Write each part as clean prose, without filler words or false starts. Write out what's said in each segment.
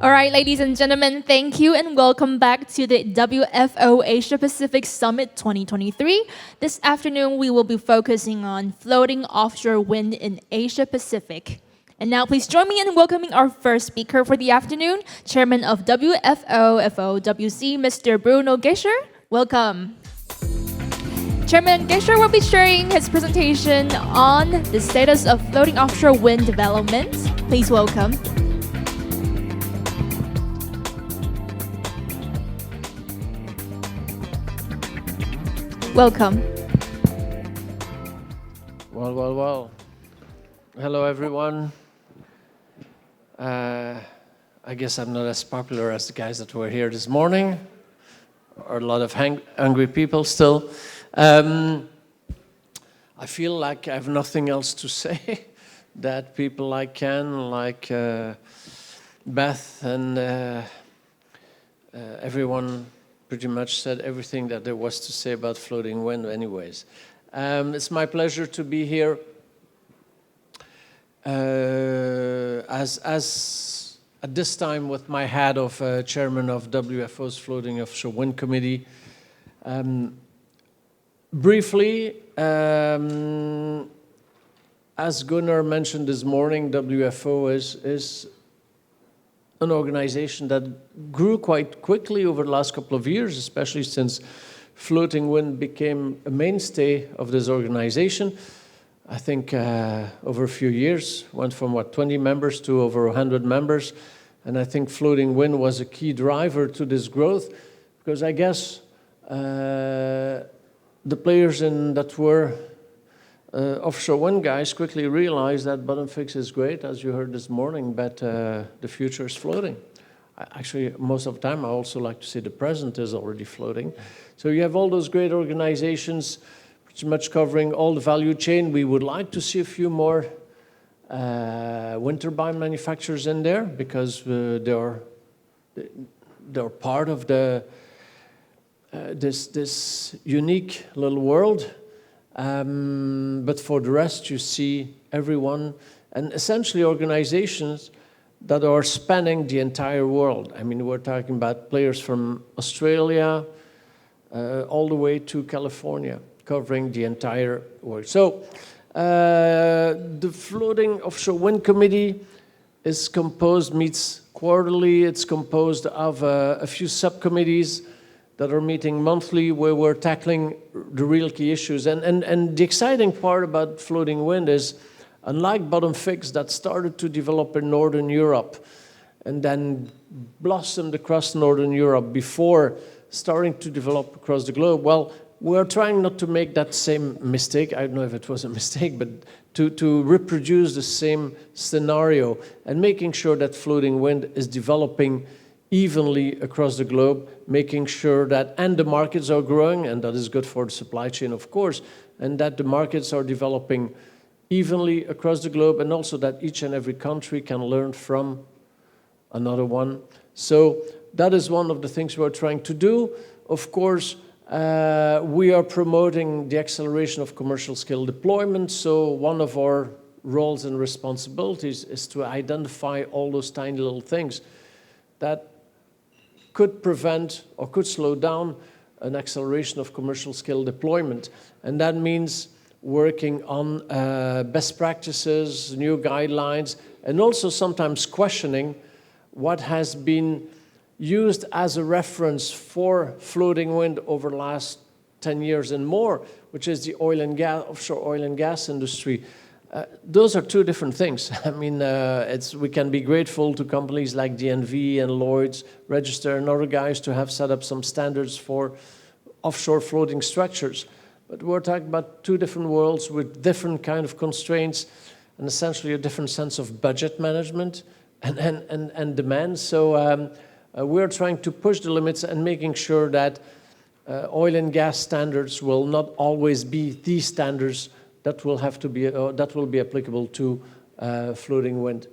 All right, ladies and gentlemen, thank you and welcome back to the WFO Asia Pacific Summit 2023. This afternoon, we will be focusing on floating offshore wind in Asia Pacific. And now please join me in welcoming our first speaker for the afternoon, Chairman of WFO FOWC, Mr. Bruno Gescher. Welcome. Chairman Gescher will be sharing his presentation on the status of floating offshore wind development. Please welcome. Welcome. Well. Hello, everyone. I guess I'm not as popular as the guys that were here this morning, or a lot of hungry people still. I feel like I have nothing else to say, that people like Ken, like Beth, and everyone pretty much said everything that there was to say about floating wind anyways. It's my pleasure to be here as at this time with my hat of chairman of WFO's Floating Offshore Wind Committee. Briefly, as Gunnar mentioned this morning, WFO is an organization that grew quite quickly over the last couple of years, especially since floating wind became a mainstay of this organization. I think over a few years, went from 20 members to over 100 members. And I think floating wind was a key driver to this growth, because I guess the players that were offshore wind guys quickly realized that bottom fix is great, as you heard this morning, but the future is floating. Actually, most of the time, I also like to say the present is already floating. So you have all those great organizations pretty much covering all the value chain. We would like to see a few more wind turbine manufacturers in there, because they're part of this unique little world. But for the rest, you see everyone, and essentially organizations that are spanning the entire world. I mean, we're talking about players from Australia all the way to California, covering the entire world. So the Floating Offshore Wind Committee is meets quarterly. It's composed of a few subcommittees that are meeting monthly, where we're tackling the real key issues. And the exciting part about floating wind is, unlike bottom fix that started to develop in Northern Europe and then blossomed across Northern Europe before starting to develop across the globe, well, we're trying not to make that same mistake. I don't know if it was a mistake, but to reproduce the same scenario and making sure that floating wind is developing evenly across the globe, making sure that, and the markets are growing, and that is good for the supply chain, of course, and that the markets are developing evenly across the globe, and also that each and every country can learn from another one. So that is one of the things we're trying to do. Of course, we are promoting the acceleration of commercial scale deployment. So one of our roles and responsibilities is to identify all those tiny little things that could prevent or could slow down an acceleration of commercial scale deployment. And that means working on best practices, new guidelines, and also sometimes questioning what has been used as a reference for floating wind over the last 10 years and more, which is the oil and gas, offshore oil and gas industry. Those are two different things. I mean, we can be grateful to companies like DNV and Lloyd's Register and other guys to have set up some standards for offshore floating structures. But we're talking about two different worlds with different kind of constraints and essentially a different sense of budget management and demand. So we're trying to push the limits and making sure that oil and gas standards will not always be the standards that will have to be that will be applicable to floating wind.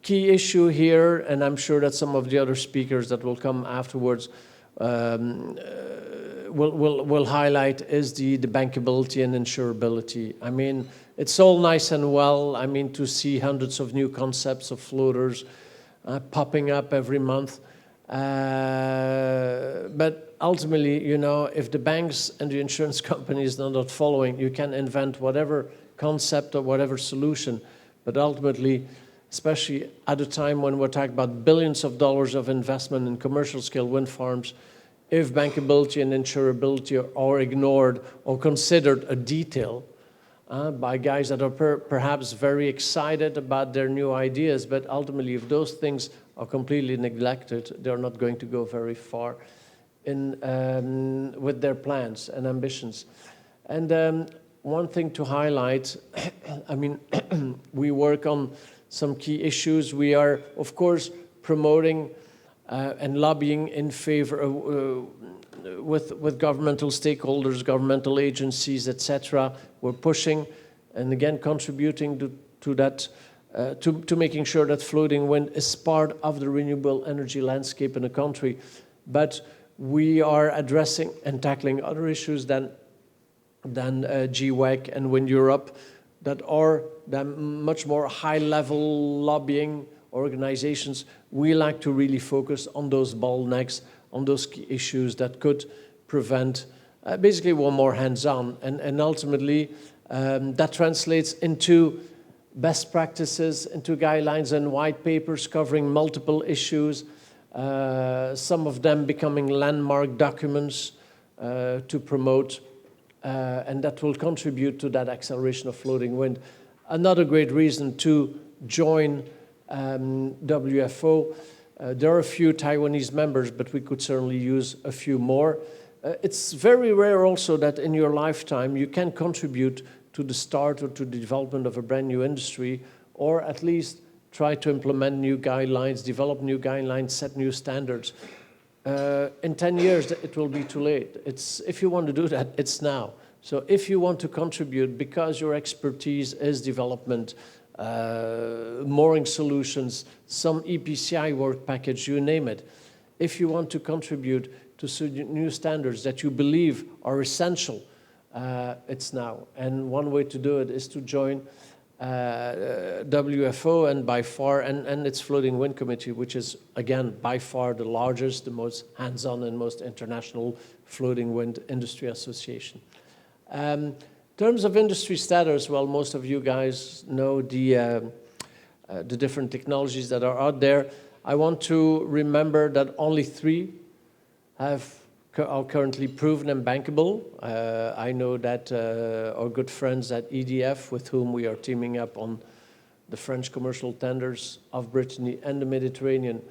Key issue here, and I'm sure that some of the other speakers that will come afterwards will highlight, is the bankability and insurability. I mean, it's all nice and well, I mean, to see hundreds of new concepts of floaters, popping up every month. But ultimately, you know, if the banks and the insurance companies are not following, you can invent whatever concept or whatever solution. But ultimately, especially at a time when we're talking about billions of dollars of investment in commercial scale wind farms, if bankability and insurability are ignored or considered a detail by guys that are perhaps very excited about their new ideas, but ultimately if those things are completely neglected, they're not going to go very far with their plans and ambitions. And one thing to highlight, I mean, we work on some key issues. We are, of course, promoting and lobbying in favor with governmental stakeholders, governmental agencies, etc. We're pushing and again contributing to that, to making sure that floating wind is part of the renewable energy landscape in the country. But we are addressing and tackling other issues than GWEC and Wind Europe that are much more high-level lobbying organizations. We like to really focus on those bottlenecks, on those key issues that could prevent, basically we're more hands-on. And ultimately, that translates into best practices, into guidelines and white papers covering multiple issues, some of them becoming landmark documents to promote, and that will contribute to that acceleration of floating wind. Another great reason to join WFO. There are a few Taiwanese members, but we could certainly use a few more. It's very rare also that in your lifetime you can contribute to the start or to the development of a brand new industry, or at least try to implement new guidelines, develop new guidelines, set new standards. In 10 years, it will be too late. If you want to do that, it's now. So if you want to contribute, because your expertise is development, mooring solutions, some EPCI work package, you name it. If you want to contribute to new standards that you believe are essential, it's now. And one way to do it is to join WFO and by far, and its Floating Wind Committee, which is, again, by far the largest, the most hands-on and most international floating wind industry association. In terms of industry status, well, most of you guys know the different technologies that are out there. I want to remember that only 3 are currently proven and bankable. I know that our good friends at EDF, with whom we are teaming up on the French commercial tenders of Brittany and the Mediterranean,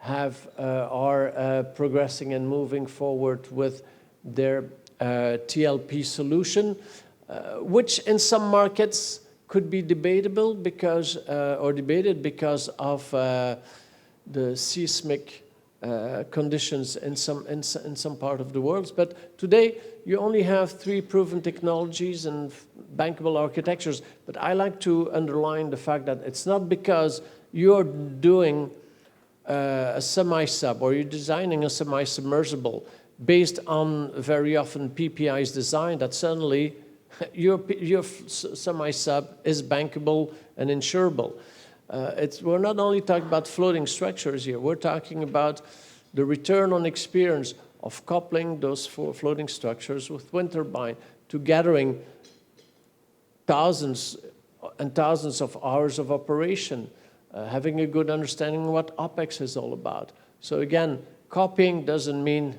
are progressing and moving forward with their TLP solution, which in some markets could be debatable because, or debated because of the seismic conditions in some part of the world. But today, you only have 3 proven technologies and bankable architectures. But I like to underline the fact that it's not because you're doing a semi-sub or you're designing a semi-submersible based on very often PPI's design that suddenly your semi-sub is bankable and insurable. We're not only talking about floating structures here, we're talking about the return on experience of coupling those floating structures with wind turbine to gathering thousands and thousands of hours of operation, having a good understanding of what OpEx is all about. So again, copying doesn't mean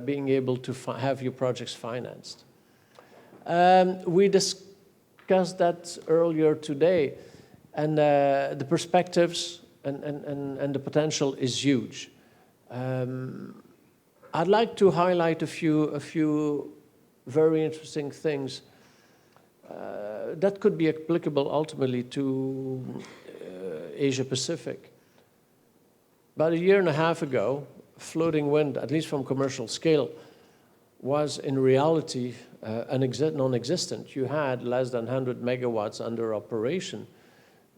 being able to have your projects financed. We discussed that earlier today. And the perspectives and the potential is huge. I'd like to highlight a few very interesting things that could be applicable ultimately to Asia Pacific. About 1.5 years ago, floating wind, at least from commercial scale, was in reality non-existent. You had less than 100 megawatts under operation.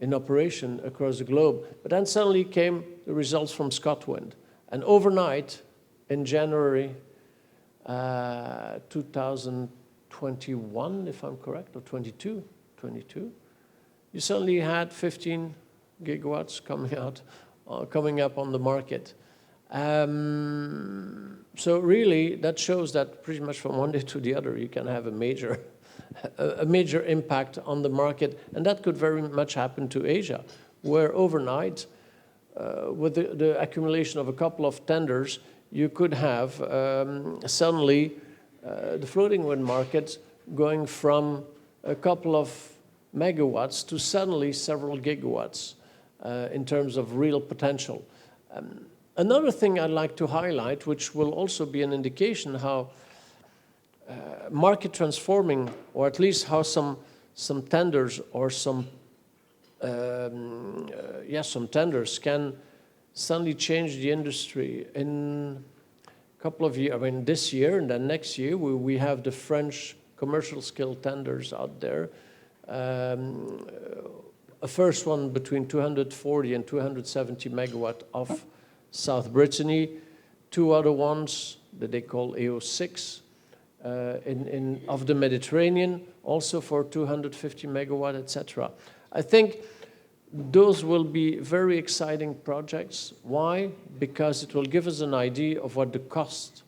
In operation across the globe. But then suddenly came the results from ScotWind. And overnight, in January 2021, if I'm correct, or 22, you suddenly had 15 gigawatts coming out coming up on the market. So really, that shows that pretty much from one day to the other, you can have a major impact on the market, and that could very much happen to Asia, where overnight, with the accumulation of a couple of tenders, you could have suddenly the floating wind market going from a couple of megawatts to suddenly several gigawatts in terms of real potential. Another thing I'd like to highlight, which will also be an indication how market transforming, or at least how some tenders or some tenders can suddenly change the industry. In a couple of years, I mean this year and then next year, we have the French commercial scale tenders out there. A first one between 240 and 270 megawatt off South Brittany, two other ones that they call AO6 of the Mediterranean, also for 250 megawatt, etc. I think those will be very exciting projects. Why? Because it will give us an idea of what the cost,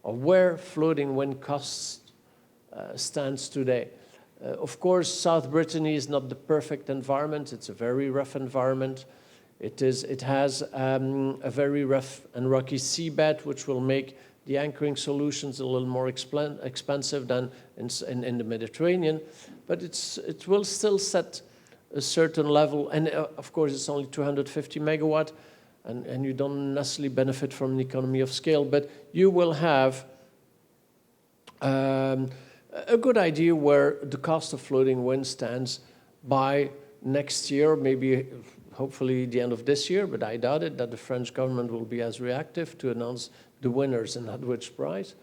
of where floating wind costs stands today. Of course, South Brittany is not the perfect environment. It's a very rough environment. It has a very rough and rocky seabed, which will make the anchoring solutions a little more expensive than in the Mediterranean. But it will still set a certain level. And of course, it's only 250 megawatt, and you don't necessarily benefit from an economy of scale. But you will have a good idea where the cost of floating wind stands by next year, maybe hopefully the end of this year, but I doubt it that the French government will be as reactive to announce the winners and at which price.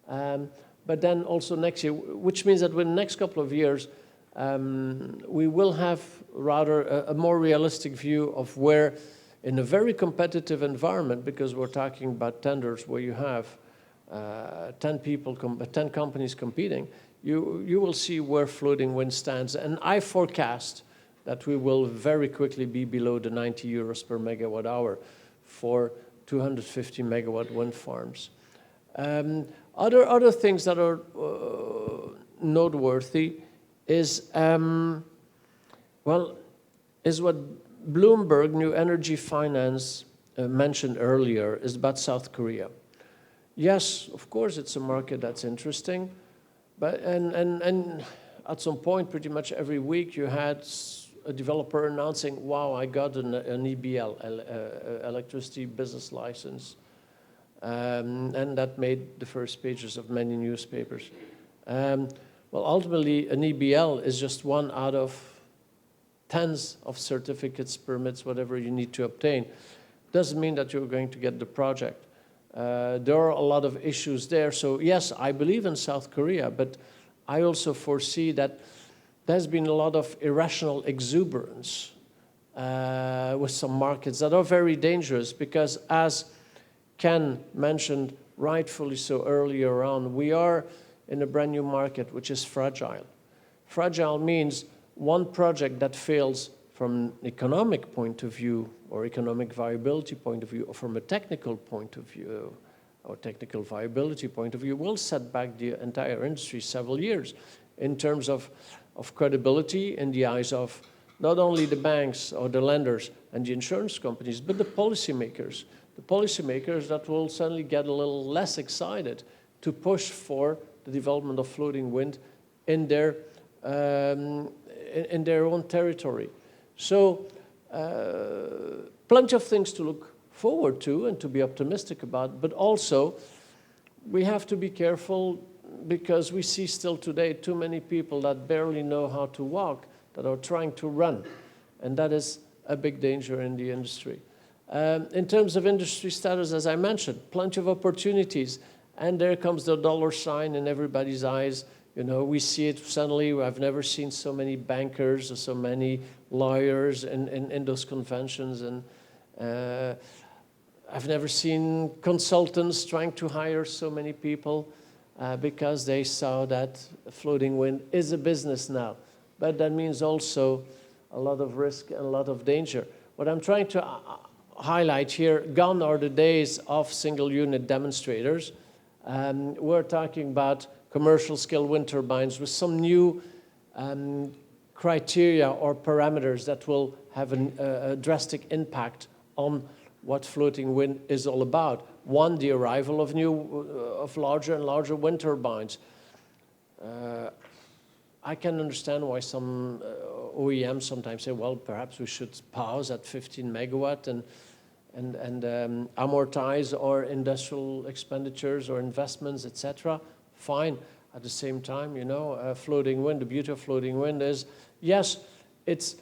But then also next year, which means that within the next couple of years, we will have rather a more realistic view of where, in a very competitive environment, because we're talking about tenders where you have 10 companies competing, you will see where floating wind stands. And I forecast that we will very quickly be below the 90 euros per megawatt hour for 250 megawatt wind farms. Other things that are noteworthy is what Bloomberg New Energy Finance mentioned earlier is about South Korea. Yes, of course, it's a market that's interesting, but and at some point, pretty much every week, you had a developer announcing, "Wow, I got an EBL, electricity business license," and that made the first pages of many newspapers. Well, ultimately, an EBL is just one out of tens of certificates, permits, whatever you need to obtain. Doesn't mean that you're going to get the project. There are a lot of issues there. So yes, I believe in South Korea, but I also foresee that there's been a lot of irrational exuberance with some markets that are very dangerous because, as Ken mentioned rightfully so earlier on, we are in a brand new market which is fragile. Fragile means one project that fails from an economic point of view or economic viability point of view or from a technical point of view or technical viability point of view will set back the entire industry several years in terms of credibility in the eyes of not only the banks or the lenders and the insurance companies, but the policymakers. The policymakers that will suddenly get a little less excited to push for the development of floating wind in their own territory. So plenty of things to look forward to and to be optimistic about, but also we have to be careful because we see still today too many people that barely know how to walk that are trying to run, and that is a big danger in the industry. In terms of industry status, as I mentioned, plenty of opportunities, and there comes the dollar sign in everybody's eyes. You know, we see it suddenly. I've never seen so many bankers or so many lawyers in those conventions, and I've never seen consultants trying to hire so many people because they saw that floating wind is a business now. But that means also a lot of risk and a lot of danger. What I'm trying to highlight here, gone are the days of single unit demonstrators. We're talking about commercial scale wind turbines with some new criteria or parameters that will have a drastic impact on what floating wind is all about. One, the arrival of larger and larger wind turbines. I can understand why some OEMs sometimes say, well, perhaps we should pause at 15 megawatt and amortize our industrial expenditures or investments, etc. Fine. At the same time, you know, floating wind, the beauty of floating wind is, yes, it's,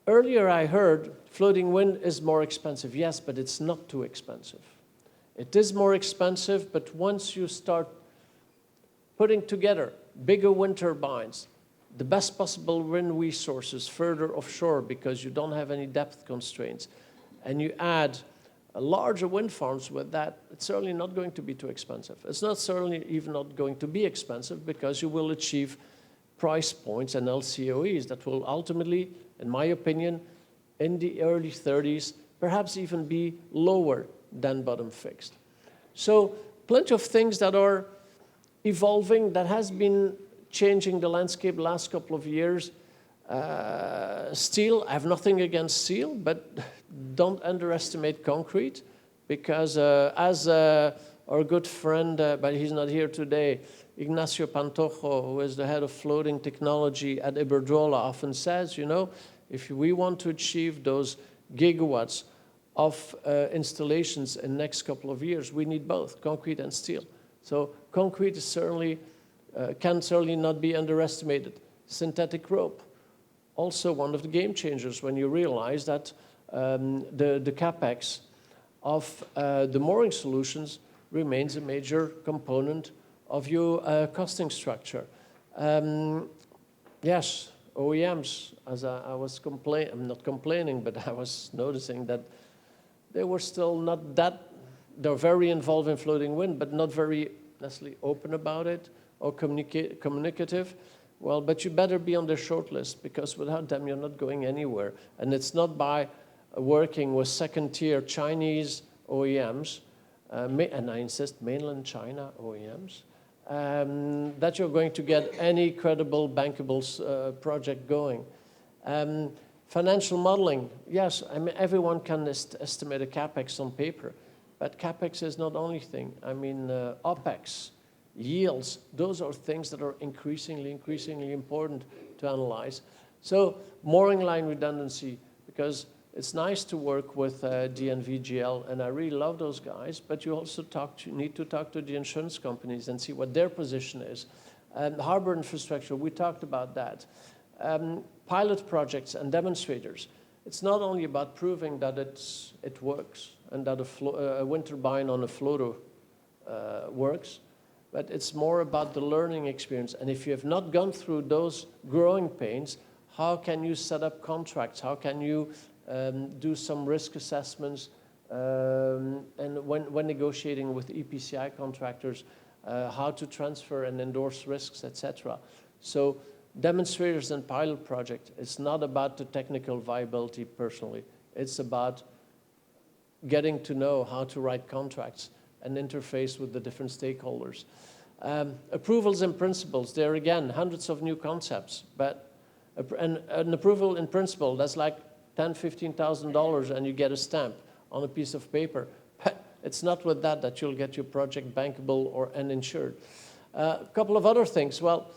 earlier I heard floating wind is more expensive. Yes, but it's not too expensive. It is more expensive, but once you start putting together bigger wind turbines, the best possible wind resources further offshore because you don't have any depth constraints, and you add larger wind farms with that, it's certainly not going to be too expensive. It's not certainly even not going to be expensive because you will achieve price points and LCOEs that will ultimately, in my opinion, in the early 30s, perhaps even be lower than bottom fixed. So plenty of things that are evolving, that has been changing the landscape the last couple of years. Steel, I have nothing against steel, but don't underestimate concrete, because as our good friend, but he's not here today, Ignacio Pantojo, who is the head of floating technology at Iberdrola, often says, you know, if we want to achieve those gigawatts of installations in the next couple of years, we need both concrete and steel. So concrete is certainly, can certainly not be underestimated. Synthetic rope, also one of the game changers when you realize that the capex of the mooring solutions remains a major component of your costing structure. Yes, OEMs, as I was I'm not complaining, but I was noticing that they were still not that, they're very involved in floating wind, but not very necessarily open about it or communicative. Well, but you better be on their short list, because without them, you're not going anywhere. And it's not by working with second-tier Chinese OEMs, and I insist, mainland China OEMs, that you're going to get any credible, bankable project going. Financial modeling, yes, I mean, everyone can estimate a CapEx on paper, but CapEx is not the only thing. I mean, OpEx, yields, those are things that are increasingly important to analyze. So mooring line redundancy, because it's nice to work with DNV, and I really love those guys, but you also need to talk to the insurance companies and see what their position is. And harbor infrastructure, we talked about that. Pilot projects and demonstrators. It's not only about proving that it works and that a wind turbine on a floater works, but it's more about the learning experience. And if you have not gone through those growing pains, how can you set up contracts? How can you do some risk assessments? And when negotiating with EPCI contractors, how to transfer and endorse risks, etc. So demonstrators and pilot project, it's not about the technical viability personally. It's about getting to know how to write contracts and interface with the different stakeholders. Approvals and principles, there again, hundreds of new concepts, but an approval in principle, that's like $10,000, $15,000 and you get a stamp on a piece of paper. But it's not with that you'll get your project bankable or uninsured. A couple of other things, well,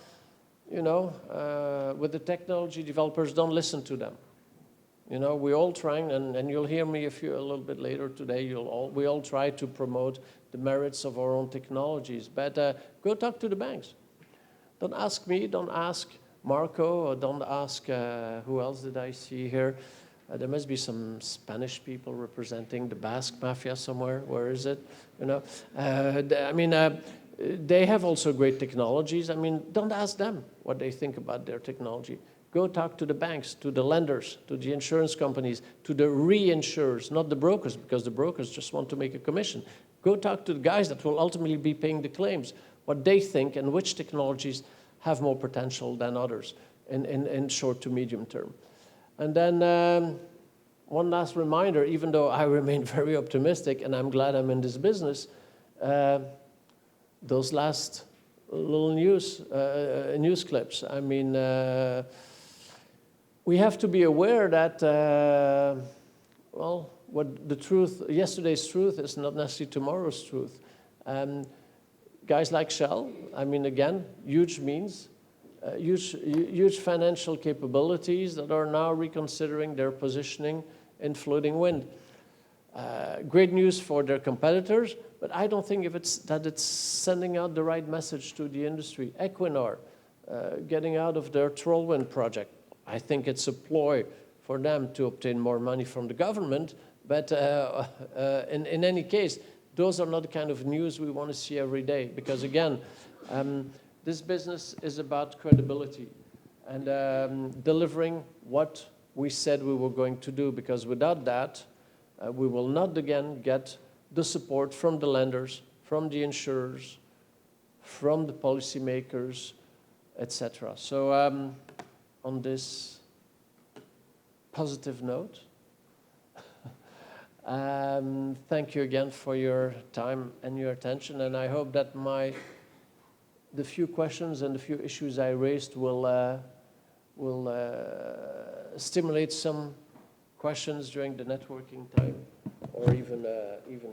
you know, with the technology developers, don't listen to them. You know, we're all trying, and you'll hear me a little bit later today, we all try to promote the merits of our own technologies, but go talk to the banks. Don't ask me, don't ask Marco, or don't ask, who else did I see here? There must be some Spanish people representing the Basque Mafia somewhere. Where is it? You know, I mean, they have also great technologies. I mean, don't ask them what they think about their technology. Go talk to the banks, to the lenders, to the insurance companies, to the reinsurers, not the brokers, because the brokers just want to make a commission. Go talk to the guys that will ultimately be paying the claims, what they think and which technologies have more potential than others in short to medium term. And then, one last reminder, even though I remain very optimistic and I'm glad I'm in this business, those last little news clips, I mean, we have to be aware that, well, what the truth, yesterday's truth is not necessarily tomorrow's truth. Guys like Shell, I mean, again, huge means, huge financial capabilities that are now reconsidering their positioning in floating wind. Great news for their competitors, but I don't think it's sending out the right message to the industry. Equinor, getting out of their Trollwind project. I think it's a ploy for them to obtain more money from the government, but in any case, those are not the kind of news we want to see every day, because again, this business is about credibility and delivering what we said we were going to do, because without that, we will not again get the support from the lenders, from the insurers, from the policymakers, etc. So on this positive note, thank you again for your time and your attention, and I hope that the few questions and the few issues I raised will stimulate some questions during the networking time, or even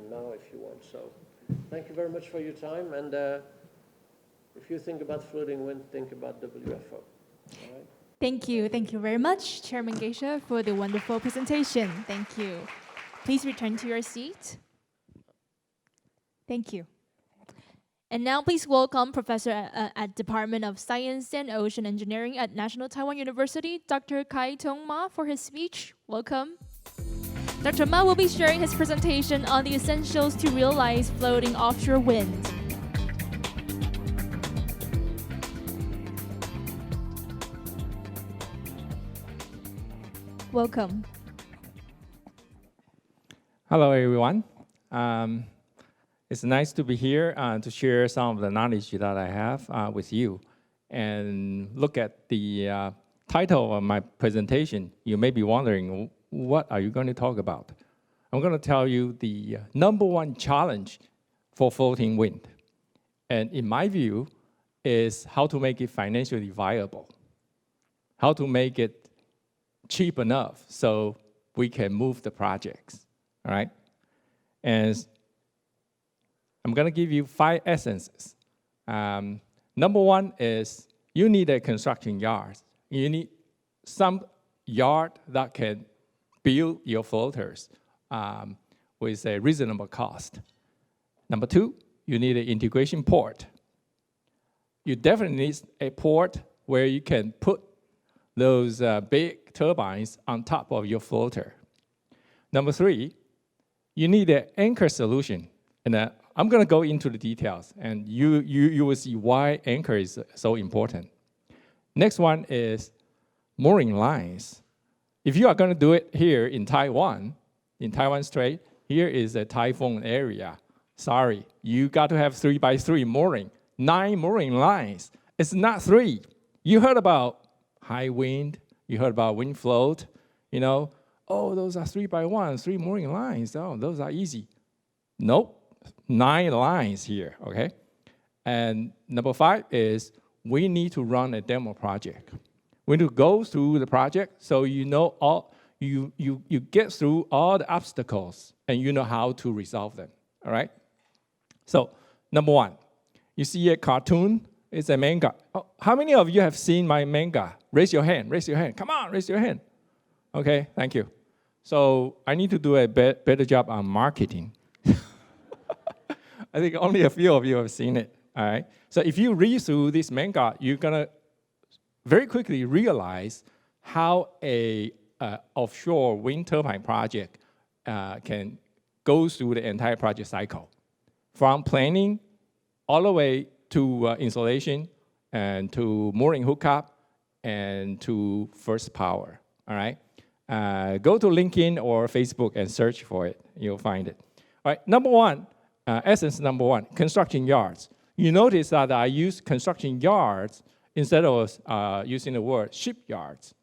now if you want. So thank you very much for your time, and if you think about floating wind, think about WFO. All right? Thank you very much, Chairman Geisha, for the wonderful presentation. Thank you. Please return to your seat. Thank you. And now please welcome Professor at Department of Science and Ocean Engineering at National Taiwan University, Dr. Kai Tong Ma, for his speech. Welcome. Dr. Ma will be sharing his presentation on the essentials to realize floating offshore wind. Welcome. Hello, everyone. It's nice to be here to share some of the knowledge that I have with you. And look at the title of my presentation. You may be wondering, what are you going to talk about? I'm going to tell you the #1 challenge for floating wind. And in my view, is how to make it financially viable. How to make it cheap enough so we can move the projects, all right? And I'm gonna give you 5 essences. #1 is you need a construction yard. You need some yard that can build your floaters with a reasonable cost. #2, you need an integration port. You definitely need a port where you can put those big turbines on top of your floater. #3, you need an anchor solution. And I'm going to go into the details, and you will see why anchor is so important. Next one is mooring lines. If you are going to do it here in Taiwan Strait, here is a typhoon area. Sorry, you got to have 3x3 mooring, 9 mooring lines. It's not 3. You heard about high wind, you heard about WindFloat, you know, oh, those are 3x1, 3 mooring lines, oh, those are easy. Nope, 9 lines here, okay? And #5 is we need to run a demo project. We need to go through the project so you know you get through all the obstacles and you know how to resolve them, all right? So, #1, you see a cartoon, it's a manga. Oh, how many of you have seen my manga? Raise your hand, raise your hand. Come on, raise your hand. Okay, thank you. So I need to do a better job on marketing. I think only a few of you have seen it, all right? So if you read through this manga, you're gonna very quickly realize how a offshore wind turbine project can go through the entire project cycle. From planning all the way to installation and to mooring hookup and to first power, all right? Go to LinkedIn or Facebook and search for it. You'll find it. All right, #1, essence #1, construction yards. You notice that I use construction yards instead of using the word shipyards,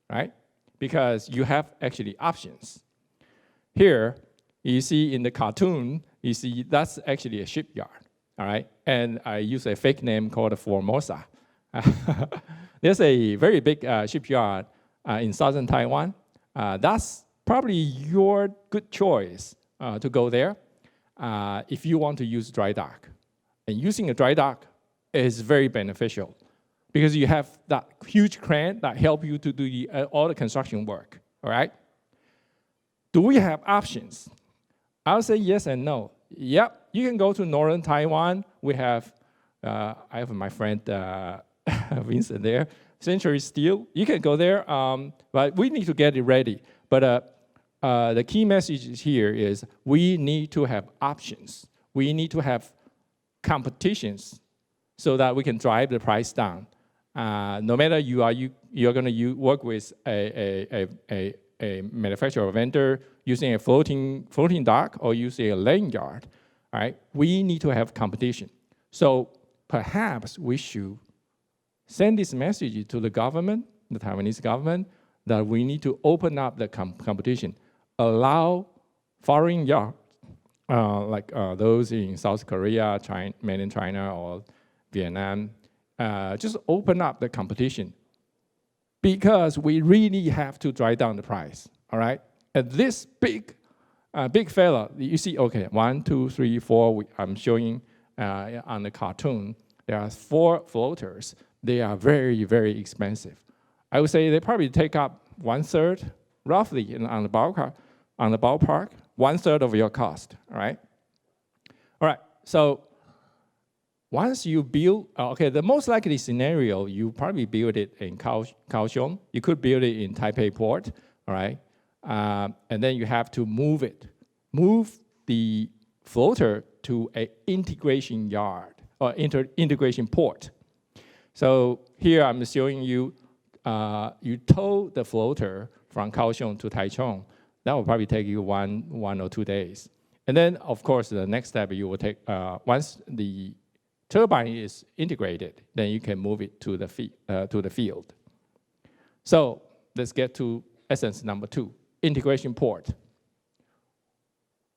right? because you have actually options. Here, you see in the cartoon, you see that's actually a shipyard, all right? And I use a fake name called Formosa. There's a very big shipyard in southern Taiwan. That's probably your good choice to go there if you want to use dry dock. And using a dry dock is very beneficial because you have that huge crane that help you to do all the construction work, all right? Do we have options? I'll say yes and no. Yep, you can go to northern Taiwan. We have, I have my friend Vincent there, Century Steel. You can go there, but we need to get it ready. But the key message here is we need to have options. We need to have competitions so that we can drive the price down. No matter you're going to work with a manufacturer or vendor using a floating dock or using a laying yard, all right? We need to have competition. So perhaps we should send this message to the government, the Taiwanese government, that we need to open up the competition, allow foreign yards, like those in South Korea, mainland China, or Vietnam, just open up the competition because we really have to drive down the price, all right? And this big fella, you see, okay, 1, 2, 3, 4, I'm showing on the cartoon, there are 4 floaters. They are very, very expensive. I would say they probably take up 1/3, roughly, on the ballpark, 1/3 of your cost, all right? All right, so once you build, okay, the most likely scenario, you probably build it in Kaohsiung. You could build it in Taipei Port, all right? And then you have to move the floater to an integration yard or integration port. So here I'm showing you, you tow the floater from Kaohsiung to Taichung. That will probably take you one or 2 days. And then, of course, the next step you will take, once the turbine is integrated, then you can move it to the field. So let's get to essence number 2, integration port.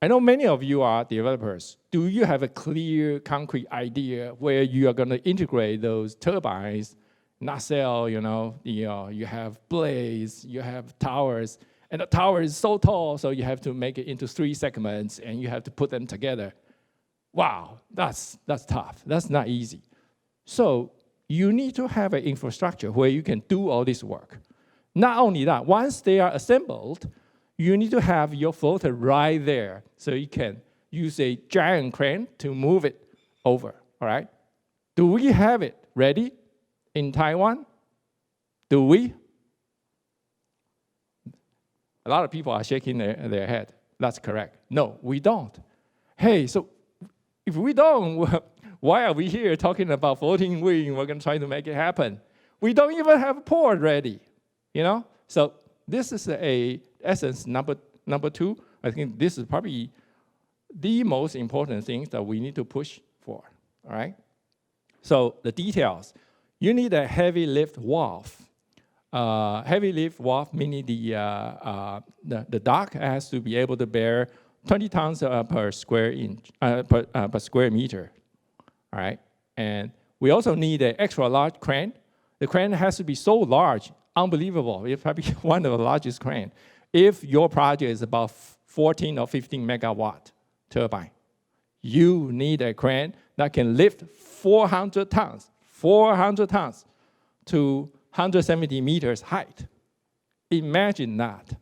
I know many of you are developers. Do you have a clear, concrete idea where you are going to integrate those turbines, nacelle, you have blades, you have towers, and the tower is so tall, so you have to make it into 3 segments, and you have to put them together. Wow, that's tough. That's not easy. So you need to have an infrastructure where you can do all this work. Not only that, once they are assembled, you need to have your floater right there so you can use a giant crane to move it over, all right? Do we have it ready in Taiwan? Do we? A lot of people are shaking their head. That's correct. No, we don't. Hey, so if we don't, why are we here talking about floating wind? We're going to try to make it happen. We don't even have a port ready, So this is a essence number 2. I think this is probably the most important thing that we need to push for, all right? So the details. You need a heavy lift wharf. Heavy lift wharf meaning the dock has to be able to bear 20 tons per square meter, all right? And we also need an extra large crane. The crane has to be so large, unbelievable. It's probably one of the largest crane. If your project is about 14 or 15 megawatt turbine, you need a crane that can lift 400 tons to 170 meters height. Imagine that.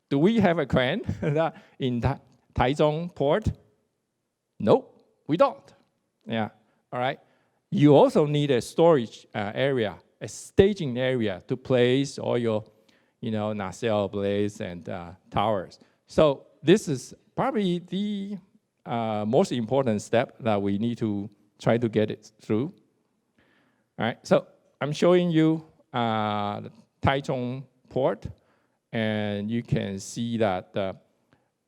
Do we have a crane in Taichung port? Nope, we don't. Yeah, all right. You also need a storage area, a staging area to place all your, nacelle blades and towers. So this is probably the most important step that we need to try to get it through. All right, so I'm showing you the Taichung port, and you can see that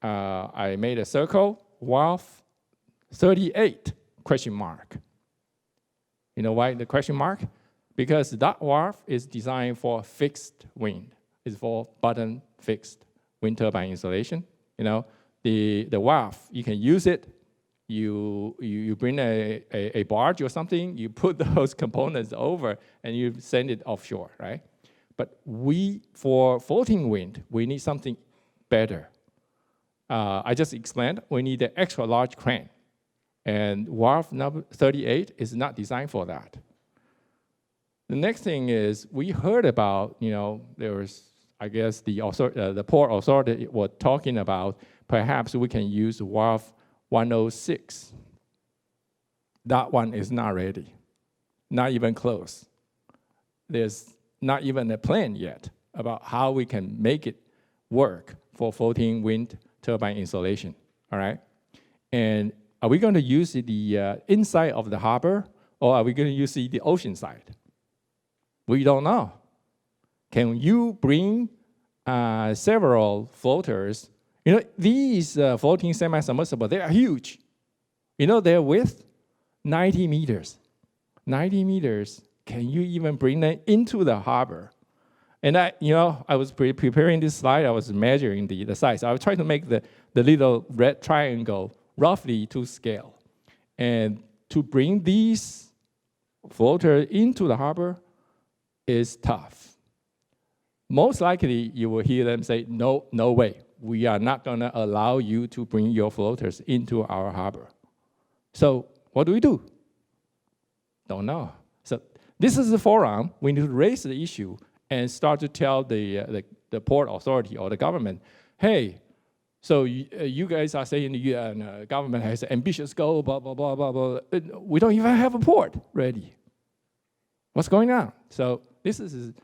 I made a circle, wharf 38, question mark. You know why the question mark? Because that wharf is designed for fixed wind. is for button fixed wind turbine installation. You know, the WAF, you can use it. You bring a barge or something, you put those components over, and you send it offshore, right? But for floating wind, we need something better. I just explained, we need an extra large crane. And WAF number 38 is not designed for that. The next thing is, we heard about, there was, I guess, the Port Authority was talking about perhaps we can use WAF 106. That one is not ready, not even close. There's not even a plan yet about how we can make it work for floating wind turbine installation, all right? And are we going to use the inside of the harbor, or are we going to use the ocean side? We don't know. Can you bring several floaters? These floating semi-submersible, they are huge. Their width, 90 meters. 90 meters, can you even bring them into the harbor? And I was preparing this slide, I was measuring the size. I was trying to make the little red triangle roughly to scale. And to bring these floaters into the harbor is tough. Most likely, you will hear them say, no way. We are not going to allow you to bring your floaters into our harbor. So what do we do? Don't know. So this is the forum. We need to raise the issue and start to tell the port authority or the government, hey, so you guys are saying the government has an ambitious goal, blah, blah, blah, blah, blah. We don't even have a port ready. What's going on? So this is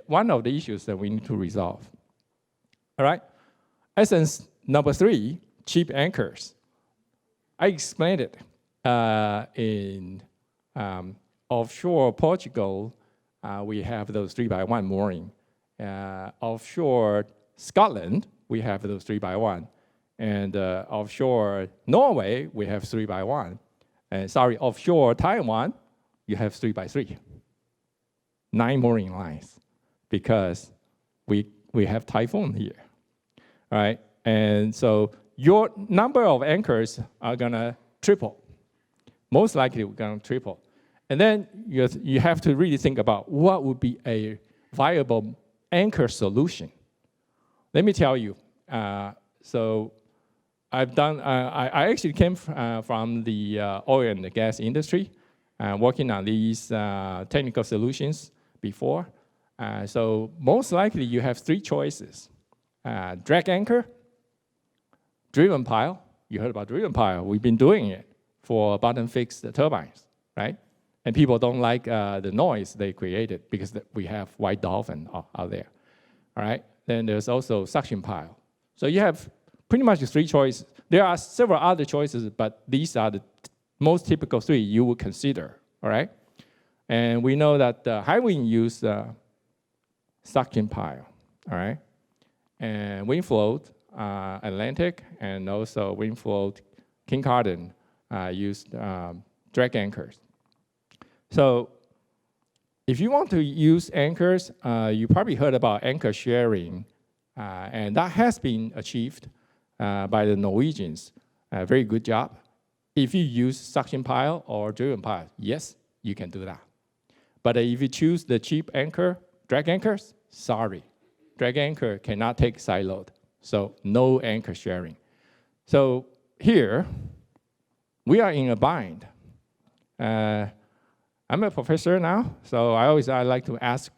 one of the issues that we need to resolve. All right? Essence number 3, cheap anchors. I explained it in offshore Portugal. We have those 3x1 mooring. Offshore Scotland, we have those 3x1. And offshore Norway, we have 3x1. And offshore Taiwan, you have 3x3. 9 mooring lines, because we have typhoon here. All right, and so your number of anchors are gonna triple. Most likely, we're gonna triple. And then you have to really think about what would be a viable anchor solution. Let me tell you. So I've done. I actually came from the oil and the gas industry, working on these technical solutions before. So most likely, you have 3 choices. Drag anchor, driven pile. You heard about driven pile. We've been doing it for bottom fixed turbines, right? And people don't like the noise they created because we have white dolphin out there, all right? Then there's also suction pile. So you have pretty much 3 choices. There are several other choices, but these are the most typical 3 you would consider, all right? And we know that high wind use suction pile, all right? And WindFloat Atlantic, and also WindFloat Kincardine used drag anchors. So if you want to use anchors, you probably heard about anchor sharing, and that has been achieved by the Norwegians. Very good job. If you use suction pile or driven pile, yes, you can do that. But if you choose the cheap anchor, drag anchors, sorry. Drag anchor cannot take side load, so no anchor sharing. So here, we are in a bind. I'm a professor now, so I like to ask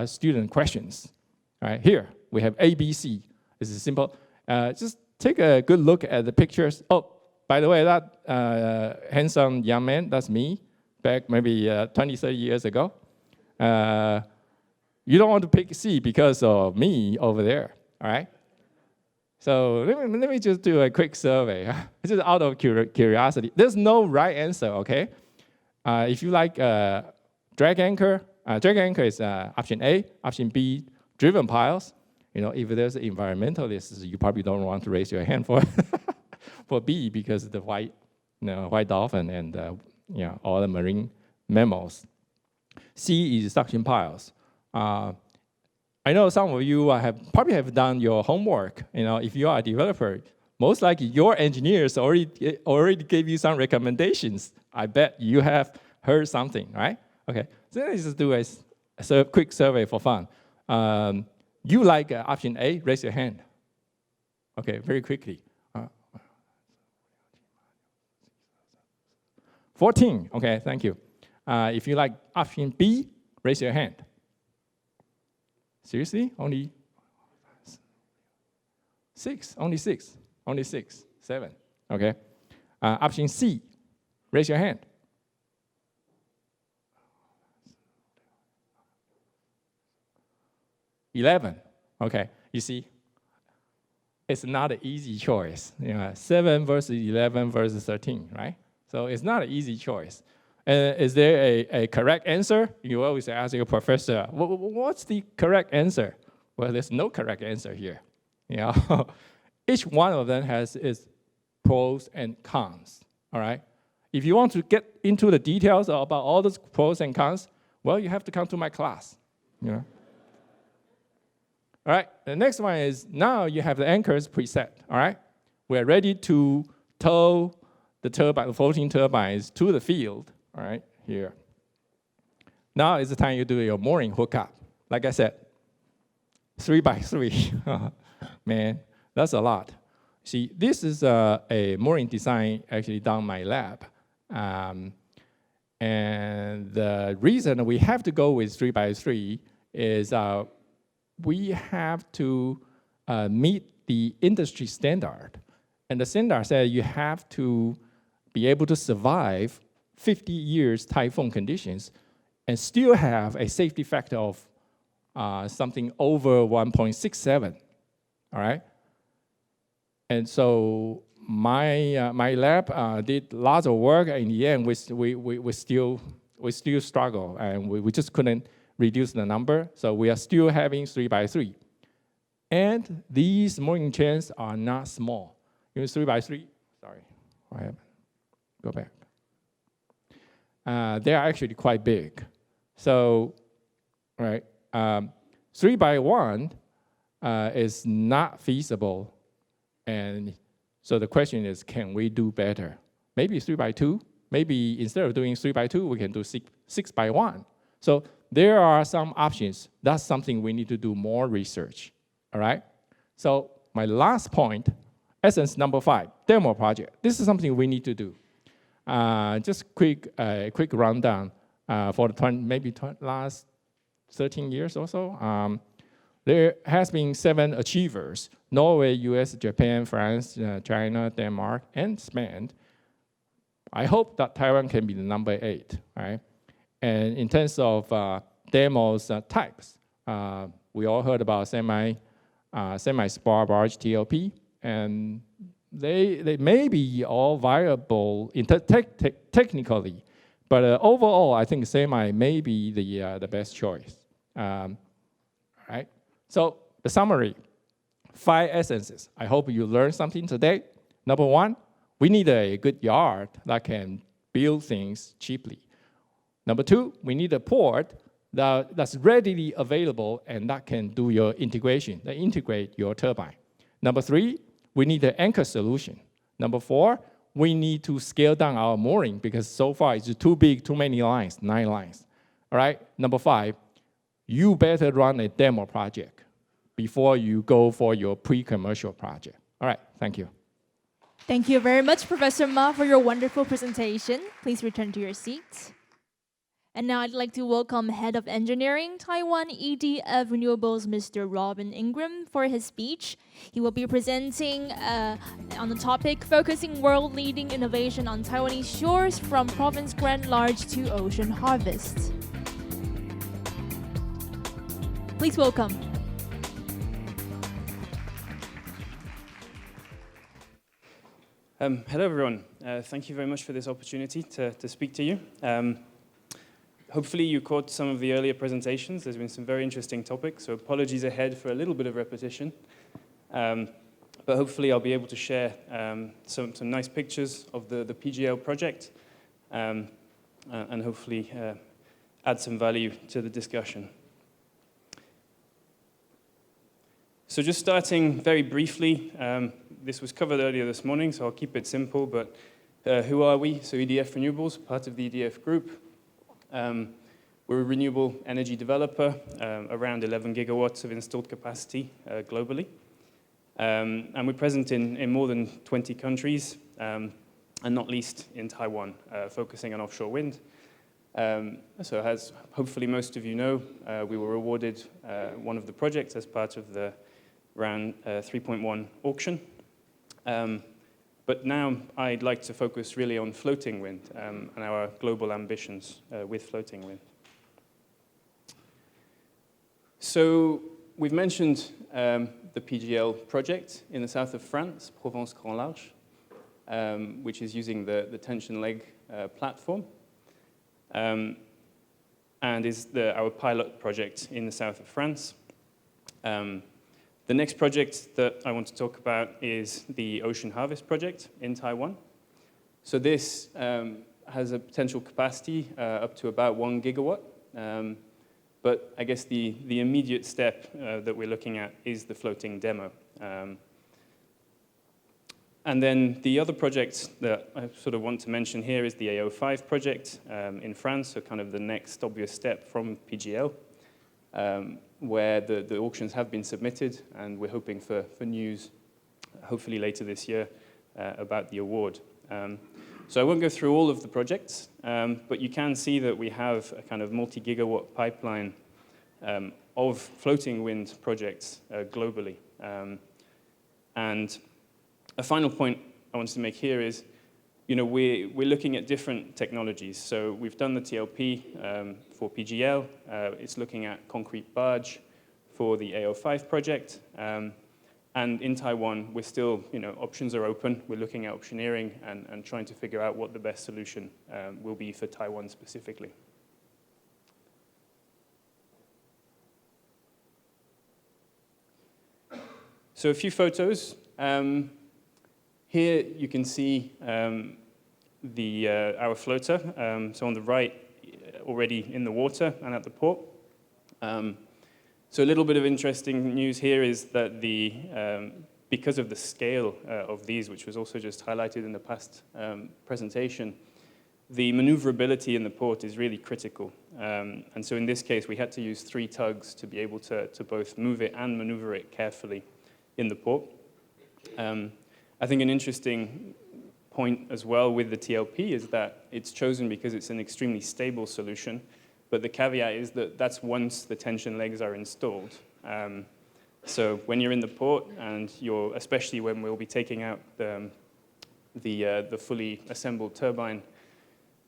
student questions. All right, here we have ABC. This is simple. Just take a good look at the pictures. Oh, by the way, that handsome young man, that's me, back maybe 20, 30 years ago. You don't want to pick C because of me over there, all right? So let me just do a quick survey. Just out of curiosity. There's no right answer, okay? If you like drag anchor is option A. Option B, driven piles. If there's environmentalists, you probably don't want to raise your hand for for B because of the white dolphin and all the marine mammals. C is suction piles. I know some of you probably have done your homework. If you are a developer, most likely your engineers already gave you some recommendations. I bet you have heard something, right? Okay, so let's just do a quick survey for fun. You like option A? Raise your hand. Okay, very quickly. 14, okay, thank you. If you like option B, raise your hand. Seriously? Only 6, only 6, only 6, 7, okay. Option C, raise your hand. 11, okay, you see, it's not an easy choice. 7 versus 11 versus 13, right? So it's not an easy choice. Is there a correct answer? You always ask your professor, what's the correct answer? Well, there's no correct answer here. Each one of them has its pros and cons, all right? If you want to get into the details about all those pros and cons, well, you have to come to my class. All right, the next one is now you have the anchors preset, all right? We're ready to tow the turbine, the floating turbines to the field, all right, here. Now is the time you do your mooring hookup. Like I said, 3 by 3. Man, that's a lot. See, this is a mooring design actually done in my lab. And the reason we have to go with 3 by 3 is we have to meet the industry standard. And the standard says you have to be able to survive 50 years typhoon conditions and still have a safety factor of something over 1.67, all right? And so my lab did lots of work. In the end, we still struggle, and we just couldn't reduce the number. So we are still having 3 by 3. And these mooring chains are not small. 3 by 3, sorry, what happened? Go back. They are actually quite big. So, right, 3 by 1 is not feasible. And so the question is, can we do better? Maybe 3 by 2. Maybe instead of doing 3 by 2, we can do 6 by 1. So there are some options. That's something we need to do more research, all right? So my last point, essence number 5, demo project. This is something we need to do. Just a quick rundown for the last 13 years or so. There has been 7 achievers: Norway, US, Japan, France, China, Denmark, and Spain. I hope that Taiwan can be the number 8, right? And in terms of demos types, we all heard about semi-spar barge TLP, and they may be all viable technically, but overall, I think semi may be the best choice. Right? So the summary, 5 essences. I hope you learned something today. Number 1, we need a good yard that can build things cheaply. Number 2, we need a port that's readily available and that can do your integration, that integrate your turbine. Number 3, we need an anchor solution. Number 4, we need to scale down our mooring because so far it's too big, too many lines, 9 lines. All right, number 5, you better run a demo project before you go for your pre-commercial project. All right, thank you. Thank you very much, Professor Ma, for your wonderful presentation. Please return to your seats. And now I'd like to welcome Head of Engineering, Taiwan EDF Renewables, Mr. Robin Ingram, for his speech. He will be presenting on the topic, Focusing World-Leading Innovation on Taiwanese Shores from Provence Grand Large to Ocean Harvest. Please welcome. Hello, everyone. Thank you very much for this opportunity to speak to you. Hopefully you caught some of the earlier presentations. There's been some very interesting topics, so apologies ahead for a little bit of repetition. But hopefully I'll be able to share some nice pictures of the PGL project and hopefully add some value to the discussion. So just starting very briefly, this was covered earlier this morning, so I'll keep it simple, but who are we? So EDF Renewables, part of the EDF group. We're a renewable energy developer, around 11 gigawatts of installed capacity globally. And we're present in more than 20 countries, and not least in Taiwan, focusing on offshore wind. So as hopefully most of you know, we were awarded one of the projects as part of the round 3.1 auction. But now I'd like to focus really on floating wind and our global ambitions with floating wind. So we've mentioned the PGL project in the south of France, Provence Grand Large, which is using the tension leg platform, and is our pilot project in the south of France. The next project that I want to talk about is the Ocean Harvest project in Taiwan. So this has a potential capacity up to about 1 gigawatt. But I guess the immediate step that we're looking at is the floating demo. And then the other project that I sort of want to mention here is the AO5 project in France, so kind of the next obvious step from PGL, where the auctions have been submitted, and we're hoping for news, hopefully later this year, about the award. So I won't go through all of the projects, but you can see that we have a kind of multi-gigawatt pipeline of floating wind projects globally. And a final point I wanted to make here is, we're looking at different technologies. So we've done the TLP for PGL. It's looking at concrete barge for the AO5 project. And in Taiwan, we're still, options are open. We're looking at optioneering and trying to figure out what the best solution will be for Taiwan specifically. So a few photos. Here you can see our floater. So on the right, already in the water and at the port. So a little bit of interesting news here is that because of the scale of these, which was also just highlighted in the past presentation, the maneuverability in the port is really critical. And so in this case, we had to use 3 tugs to be able to both move it and maneuver it carefully in the port. I think an interesting point as well with the TLP is that it's chosen because it's an extremely stable solution. But the caveat is that that's once the tension legs are installed. So when you're in the port, and especially when we'll be taking out the fully assembled turbine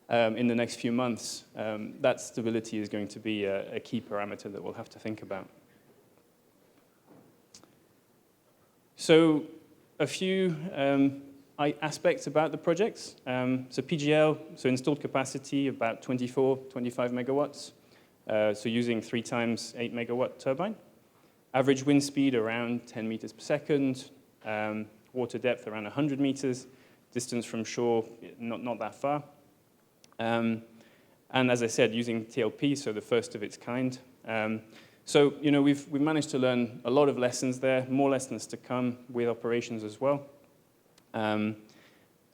in the next few months, that stability is going to be a key parameter that we'll have to think about. So a few aspects about the projects. So PGL, so installed capacity about 25 megawatts. So using 3 times 8 megawatt turbine. Average wind speed around 10 meters per second. Water depth around 100 meters. Distance from shore, not that far. And as I said, using TLP, so the first of its kind. So we've managed to learn a lot of lessons there, more lessons to come with operations as well. And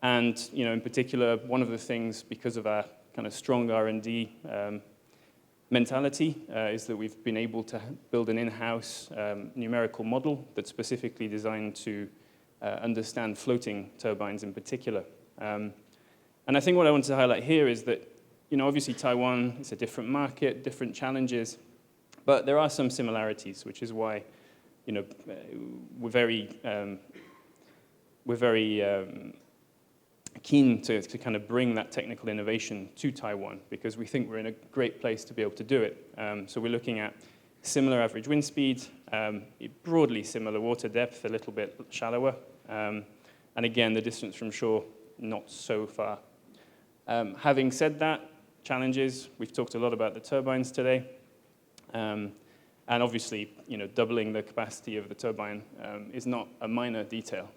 in particular, one of the things, because of our kind of strong R&D mentality, is that we've been able to build an in-house numerical model that's specifically designed to understand floating turbines in particular. And I think what I want to highlight here is that, obviously Taiwan is a different market, different challenges, but there are some similarities, which is why, we're very keen to kind of bring that technical innovation to Taiwan, because we think we're in a great place to be able to do it. So we're looking at similar average wind speed, broadly similar water depth, a little bit shallower, and again, the distance from shore, not so far. Having said that, challenges, we've talked a lot about the turbines today, and obviously, doubling the capacity of the turbine is not a minor detail.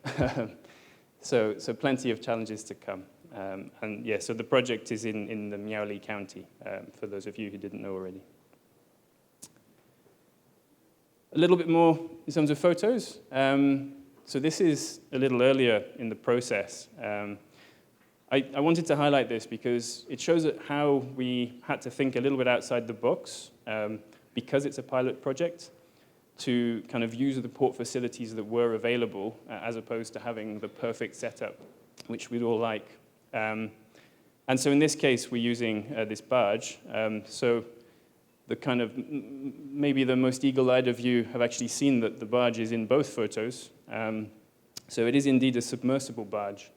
So plenty of challenges to come. And yeah, so the project is in the Miaoli County, for those of you who didn't know already. A little bit more in terms of photos. So this is a little earlier in the process. I wanted to highlight this because it shows how we had to think a little bit outside the box because it's a pilot project to kind of use the port facilities that were available as opposed to having the perfect setup, which we'd all like. And so in this case, we're using this barge. So the kind of, maybe the most eagle-eyed of you have actually seen that the barge is in both photos. So it is indeed a submersible barge,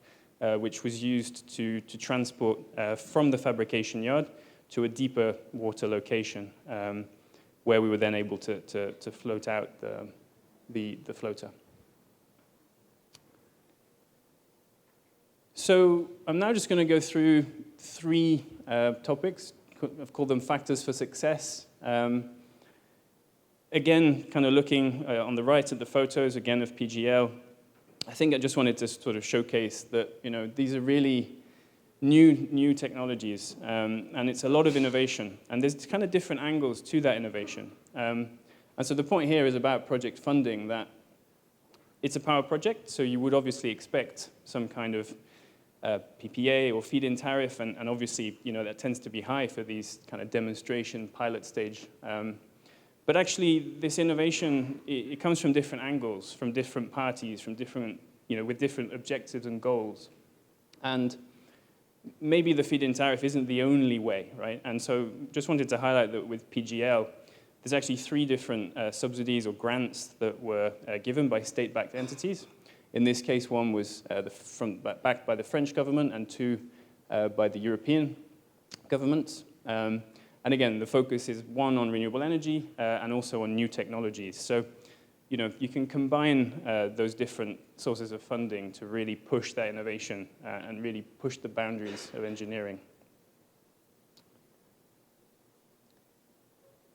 which was used to transport from the fabrication yard to a deeper water location, where we were then able to float out the floater. So I'm now just going to go through 3 topics. I've called them factors for success. Again, kind of looking on the right at the photos, again, of PGL. I think I just wanted to sort of showcase that, these are really new technologies, and it's a lot of innovation. And there's kind of different angles to that innovation. And so the point here is about project funding, that it's a power project, so you would obviously expect some kind of PPA or feed-in tariff, and obviously, that tends to be high for these kind of demonstration pilot stage. But actually, this innovation, it comes from different angles, from different parties, from different, with different objectives and goals. And maybe the feed-in tariff isn't the only way, right? And so just wanted to highlight that with PGL, there's actually 3 different subsidies or grants that were given by state-backed entities. In this case, one was backed by the French government and 2 by the European governments. And again, the focus is 1 on renewable energy and also on new technologies. So, you can combine those different sources of funding to really push that innovation and really push the boundaries of engineering.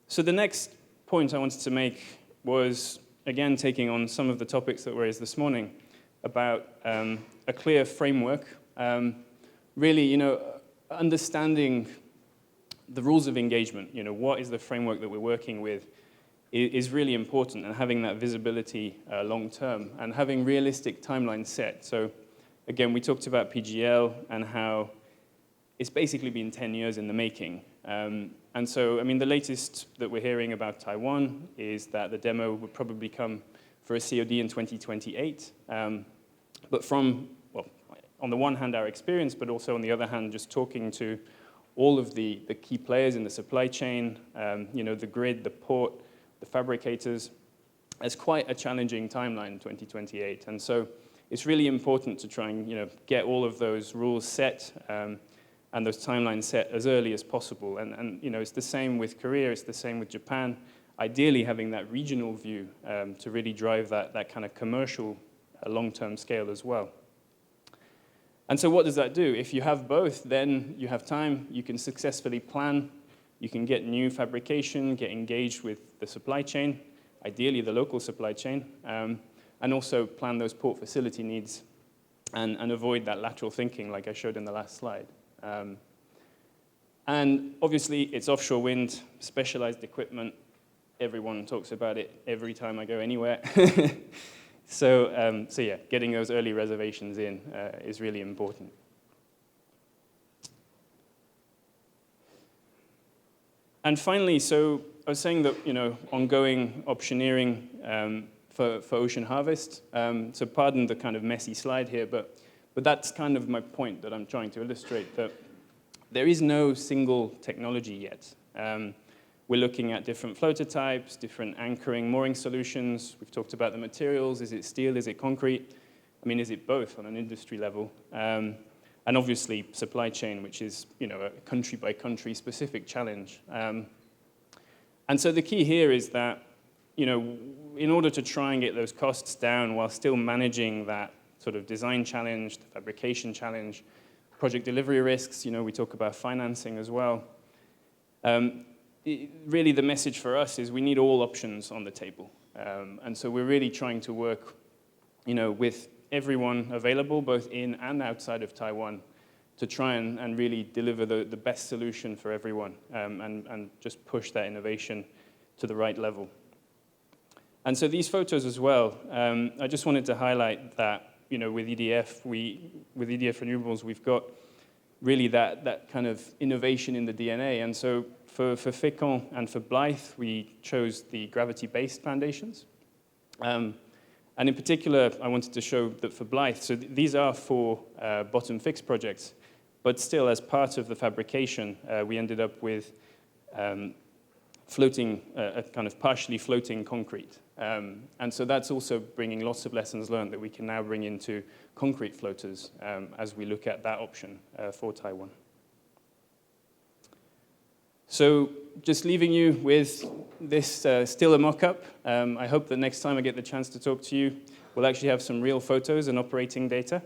So the next point I wanted to make was, again, taking on some of the topics that were raised this morning about a clear framework, really, understanding the rules of engagement, what is the framework that we're working with, is really important, and having that visibility long term and having realistic timelines set. So again, we talked about PGL and how it's basically been 10 years in the making. And so, the latest that we're hearing about Taiwan is that the demo would probably come for a COD in 2028. But from, on the one hand, our experience, but also on the other hand, just talking to all of the key players in the supply chain, the grid, the port, the fabricators, it's quite a challenging timeline, 2028. And so it's really important to try and get all of those rules set and those timelines set as early as possible. And it's the same with Korea, it's the same with Japan. Ideally, having that regional view to really drive that kind of commercial long-term scale as well. And so what does that do? If you have both, then you have time, you can successfully plan, you can get new fabrication, get engaged with the supply chain, ideally the local supply chain, and also plan those port facility needs and avoid that lateral thinking like I showed in the last slide. And obviously it's offshore wind, specialized equipment. Everyone talks about it every time I go anywhere. So yeah, getting those early reservations in is really important. And finally, so I was saying that, ongoing optioneering for ocean harvest. So pardon the kind of messy slide here, but that's kind of my point that I'm trying to illustrate, that there is no single technology yet. We're looking at different floater types, different anchoring, mooring solutions. We've talked about the materials. Is it steel? Is it concrete? Is it both on an industry level? And obviously, supply chain, which is, a country-by-country specific challenge. And so the key here is that, in order to try and get those costs down while still managing that sort of design challenge, the fabrication challenge, project delivery risks, we talk about financing as well. Really, the message for us is we need all options on the table. And so we're really trying to work, with everyone available, both in and outside of Taiwan, to try and really deliver the best solution for everyone and just push that innovation to the right level. And so these photos as well, I just wanted to highlight that, with EDF, with EDF Renewables, we've got really that kind of innovation in the DNA. And so for Fécamp and for Blythe, we chose the gravity-based foundations. And in particular, I wanted to show that for Blythe, so these are 4 bottom-fixed projects, but still, as part of the fabrication, we ended up with floating, a kind of partially floating concrete. And so that's also bringing lots of lessons learned that we can now bring into concrete floaters as we look at that option for Taiwan. So just leaving you with this still a mock-up. I hope that next time I get the chance to talk to you, we'll actually have some real photos and operating data.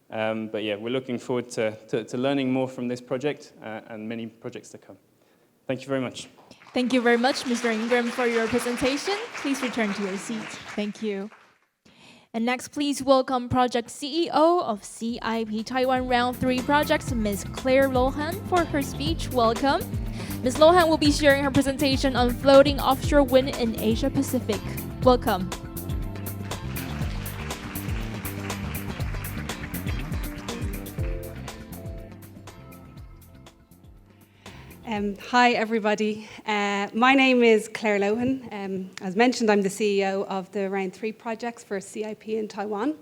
But yeah, we're looking forward to learning more from this project and many projects to come. Thank you very much. Thank you very much, Mr. Ingram, for your presentation. Please return to your seat. Thank you. And next, please welcome Project CEO of CIP Taiwan Round 3 Projects, Ms. Claire Lohan, for her speech. Welcome. Ms. Lohan will be sharing her presentation on floating offshore wind in Asia Pacific. Welcome. Hi, everybody. My name is Claire Lohan. As mentioned, I'm the CEO of the Round 3 projects for CIP in Taiwan.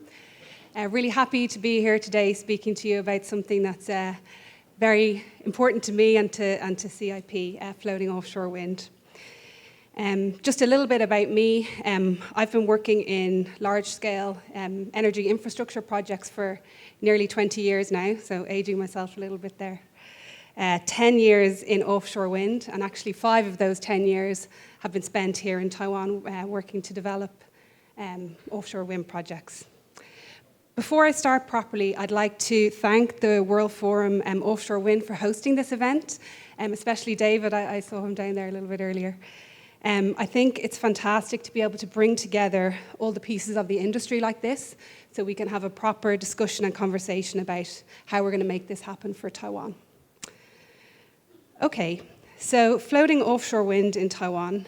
Really happy to be here today speaking to you about something that's very important to me and to CIP, floating offshore wind. Just a little bit about me. I've been working in large-scale energy infrastructure projects for nearly 20 years now, so aging myself a little bit there. 10 years in offshore wind, and actually 5 of those 10 years have been spent here in Taiwan working to develop offshore wind projects. Before I start properly, I'd like to thank the World Forum Offshore Wind for hosting this event, especially David. I saw him down there a little bit earlier. I think it's fantastic to be able to bring together all the pieces of the industry like this so we can have a proper discussion and conversation about how we're going to make this happen for Taiwan. Okay, so floating offshore wind in Taiwan.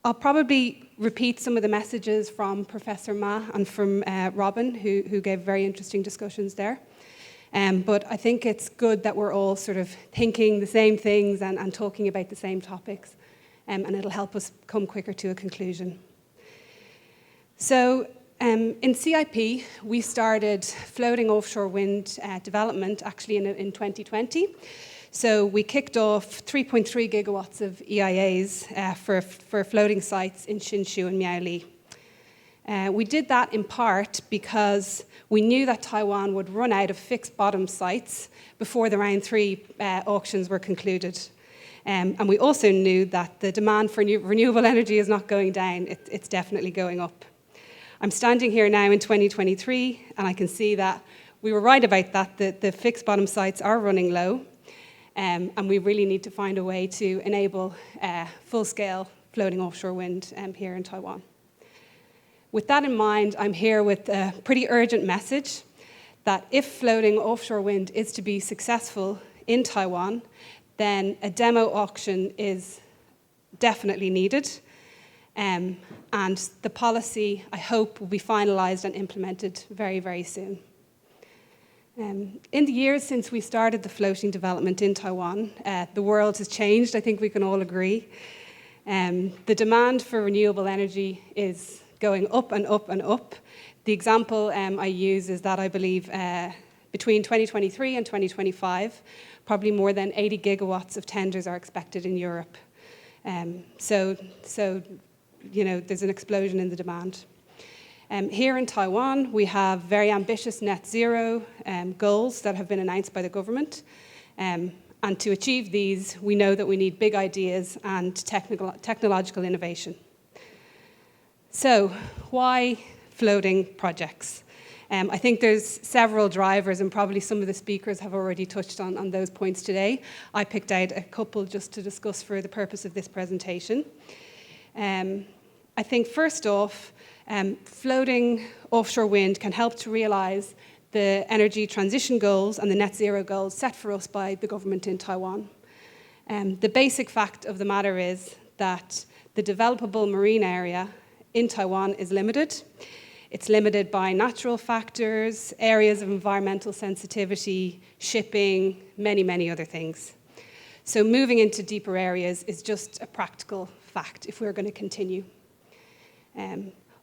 I'll probably repeat some of the messages from Professor Ma and from Robin, who gave very interesting discussions there. But I think it's good that we're all sort of thinking the same things and talking about the same topics, and it'll help us come quicker to a conclusion. So in CIP, we started floating offshore wind development actually in 2020. So we kicked off 3.3 gigawatts of EIAs for floating sites in Hsinchu and Miaoli. We did that in part because we knew that Taiwan would run out of fixed bottom sites before the Round 3 auctions were concluded. And we also knew that the demand for renewable energy is not going down, it's definitely going up. I'm standing here now in 2023, and I can see that we were right about that, the fixed bottom sites are running low, and we really need to find a way to enable full-scale floating offshore wind here in Taiwan. With that in mind, I'm here with a pretty urgent message that if floating offshore wind is to be successful in Taiwan, then a demo auction is definitely needed. And the policy, I hope, will be finalized and implemented very, very soon. In the years since we started the floating development in Taiwan, the world has changed, I think we can all agree. The demand for renewable energy is going up and up and up. The example I use is that I believe between 2023 and 2025, probably more than 80 gigawatts of tenders are expected in Europe. So you know, there's an explosion in the demand. Here in Taiwan, we have very ambitious net zero goals that have been announced by the government. And to achieve these, we know that we need big ideas and technological innovation. So why floating projects? I think there's several drivers, and probably some of the speakers have already touched on those points today. I picked out a couple just to discuss for the purpose of this presentation. I think first off, floating offshore wind can help to realise the energy transition goals and the net zero goals set for us by the government in Taiwan. The basic fact of the matter is that the developable marine area in Taiwan is limited. It's limited by natural factors, areas of environmental sensitivity, shipping, many, many other things. So moving into deeper areas is just a practical fact if we're going to continue.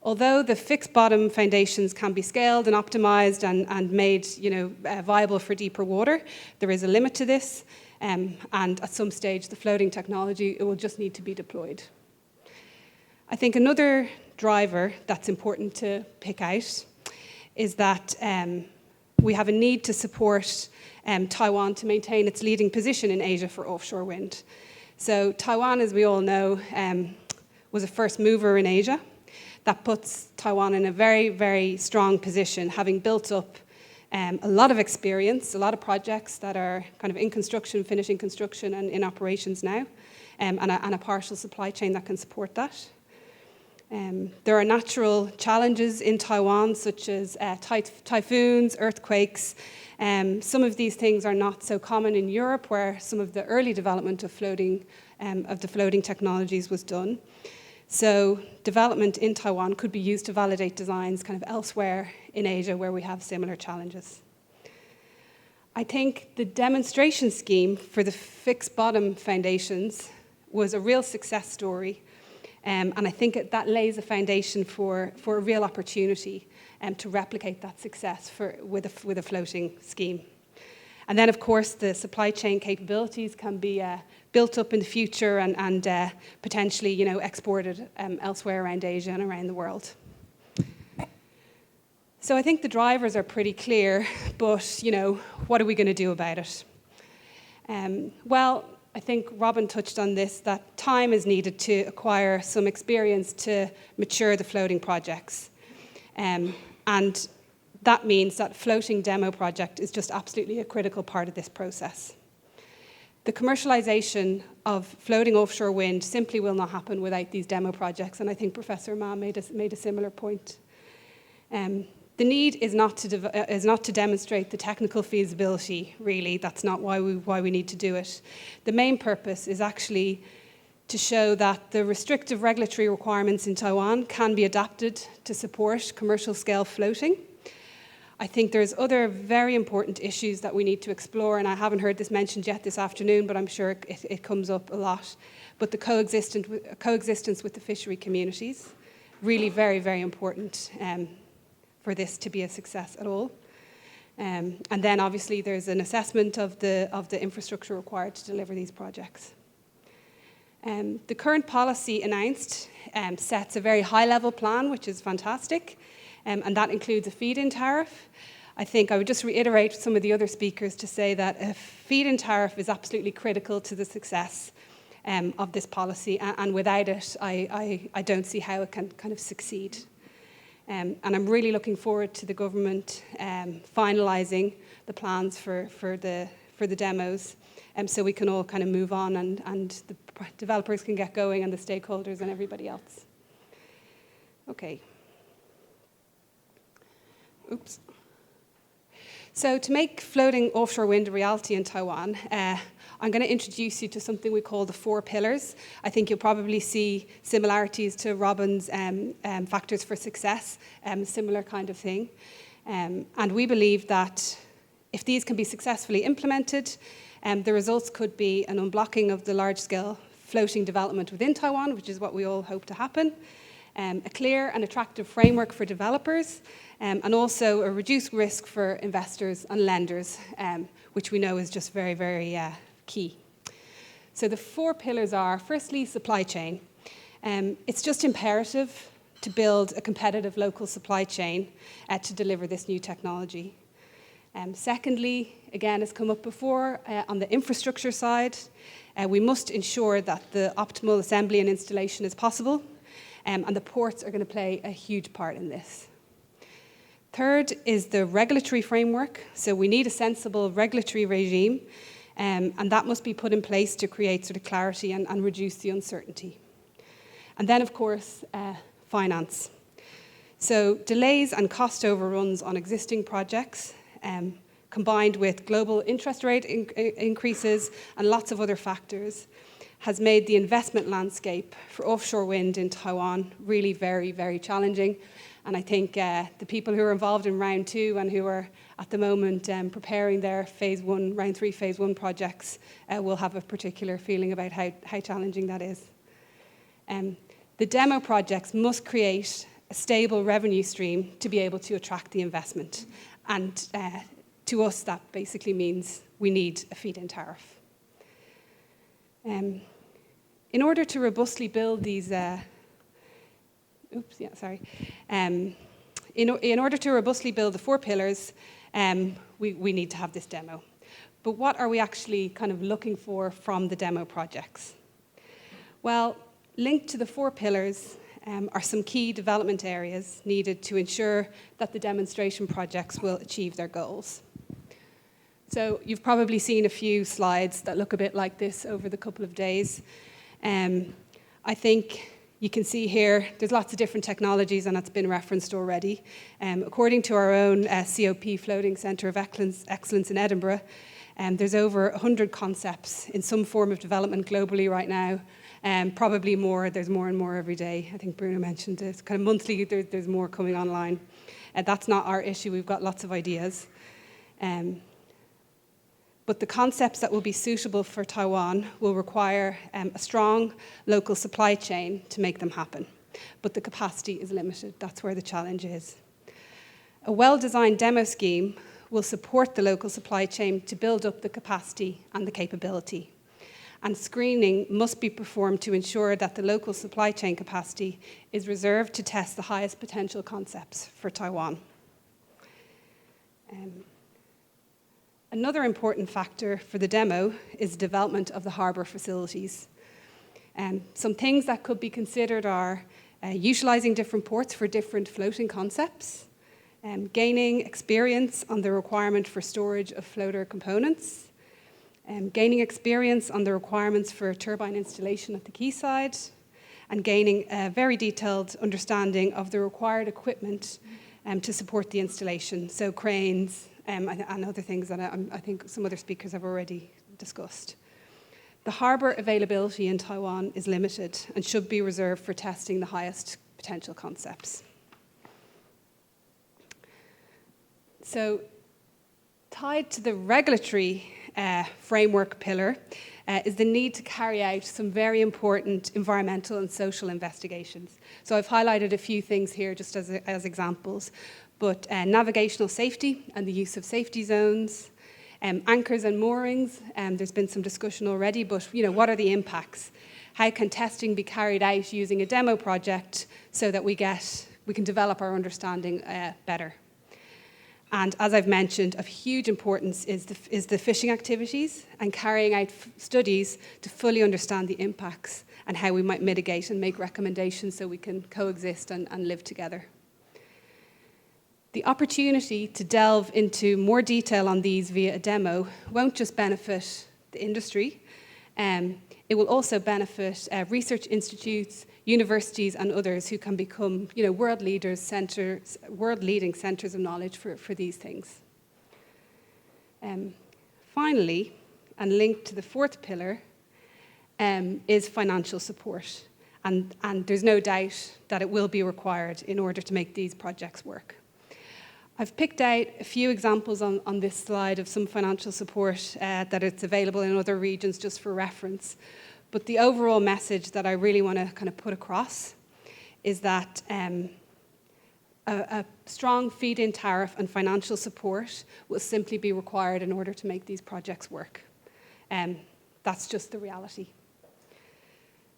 Although the fixed bottom foundations can be scaled and optimized and made viable for deeper water, there is a limit to this, and at some stage the floating technology, it will just need to be deployed. I think another driver that's important to pick out is that we have a need to support Taiwan to maintain its leading position in Asia for offshore wind. So Taiwan, as we all know, was a first mover in Asia. That puts Taiwan in a very, very strong position, having built up a lot of experience, a lot of projects that are kind of in construction, finishing construction, and in operations now, and a partial supply chain that can support that. There are natural challenges in Taiwan, such as typhoons, earthquakes. Some of these things are not so common in Europe, where some of the early development of the floating technologies was done. So development in Taiwan could be used to validate designs kind of elsewhere in Asia where we have similar challenges. I think the demonstration scheme for the fixed bottom foundations was a real success story. And I think that lays a foundation for a real opportunity to replicate that success with a floating scheme. And then, of course, the supply chain capabilities can be built up in the future and potentially, exported elsewhere around Asia and around the world. So I think the drivers are pretty clear, but, what are we going to do about it? Well, I think Robin touched on this, that time is needed to acquire some experience to mature the floating projects. And that means that floating demo project is just absolutely a critical part of this process. The commercialization of floating offshore wind simply will not happen without these demo projects, and I think Professor Ma made a similar point. The need is not to demonstrate the technical feasibility, really. That's not why we need to do it. The main purpose is actually to show that the restrictive regulatory requirements in Taiwan can be adapted to support commercial scale floating. I think there's other very important issues that we need to explore, and I haven't heard this mentioned yet this afternoon, but I'm sure it comes up a lot. But the coexistence with the fishery communities, really very, very important for this to be a success at all. And then obviously there's an assessment of the infrastructure required to deliver these projects. The current policy announced sets a very high-level plan, which is fantastic, and that includes a feed-in tariff. I think I would just reiterate some of the other speakers to say that a feed-in tariff is absolutely critical to the success of this policy, and without it, I don't see how it can kind of succeed. And I'm really looking forward to the government finalising the plans for the demos, so we can all kind of move on and the developers can get going and the stakeholders and everybody else. Okay. Oops. So to make floating offshore wind a reality in Taiwan, I'm going to introduce you to something we call the 4 pillars. I think you'll probably see similarities to Robin's factors for success, similar kind of thing. And we believe that if these can be successfully implemented, the results could be an unblocking of the large-scale floating development within Taiwan, which is what we all hope to happen, a clear and attractive framework for developers, and also a reduced risk for investors and lenders, which we know is just very, very key. So the 4 pillars are, firstly, supply chain. It's just imperative to build a competitive local supply chain to deliver this new technology. Secondly, again, has come up before, on the infrastructure side, we must ensure that the optimal assembly and installation is possible, and the ports are going to play a huge part in this. Third is the regulatory framework. So we need a sensible regulatory regime, and that must be put in place to create sort of clarity and reduce the uncertainty. And then, of course, finance. So delays and cost overruns on existing projects, combined with global interest rate increases and lots of other factors, has made the investment landscape for offshore wind in Taiwan really very, very challenging. And I think the people who are involved in round 2 and who are at the moment preparing their round 3 phase 1 projects will have a particular feeling about how challenging that is. The demo projects must create a stable revenue stream to be able to attract the investment. And to us, that basically means we need a feed-in tariff. In order to robustly build these, in order to robustly build the 4 pillars, we need to have this demo. But what are we actually kind of looking for from the demo projects? Well, linked to the 4 pillars are some key development areas needed to ensure that the demonstration projects will achieve their goals. So you've probably seen a few slides that look a bit like this over the couple of days. I think you can see here, there's lots of different technologies, and that's been referenced already. According to our own COP Floating Centre of Excellence in Edinburgh, there's over 100 concepts in some form of development globally right now. Probably more, there's more and more every day. I think Bruno mentioned this, kind of monthly, there's more coming online. That's not our issue, we've got lots of ideas. But the concepts that will be suitable for Taiwan will require a strong local supply chain to make them happen. But the capacity is limited. That's where the challenge is. A well-designed demo scheme will support the local supply chain to build up the capacity and the capability. And screening must be performed to ensure that the local supply chain capacity is reserved to test the highest potential concepts for Taiwan. Another important factor for the demo is the development of the harbour facilities. Some things that could be considered are utilising different ports for different floating concepts, gaining experience on the requirement for storage of floater components, gaining experience on the requirements for turbine installation at the quayside, and gaining a very detailed understanding of the required equipment to support the installation, so cranes, and other things that I think some other speakers have already discussed. The harbour availability in Taiwan is limited and should be reserved for testing the highest potential concepts. So, tied to the regulatory framework pillar is the need to carry out some very important environmental and social investigations. So I've highlighted a few things here just as examples. But navigational safety and the use of safety zones, anchors and moorings, there's been some discussion already, but what are the impacts? How can testing be carried out using a demo project so that we can develop our understanding better? And as I've mentioned, of huge importance is the fishing activities and carrying out studies to fully understand the impacts and how we might mitigate and make recommendations so we can coexist and live together. The opportunity to delve into more detail on these via a demo won't just benefit the industry, it will also benefit research institutes, universities and others who can become world-leading centres of knowledge for these things. Finally, and linked to the 4th pillar, is financial support. And there's no doubt that it will be required in order to make these projects work. I've picked out a few examples on this slide of some financial support that it's available in other regions just for reference. But the overall message that I really want to kind of put across is that a strong feed-in tariff and financial support will simply be required in order to make these projects work. That's just the reality.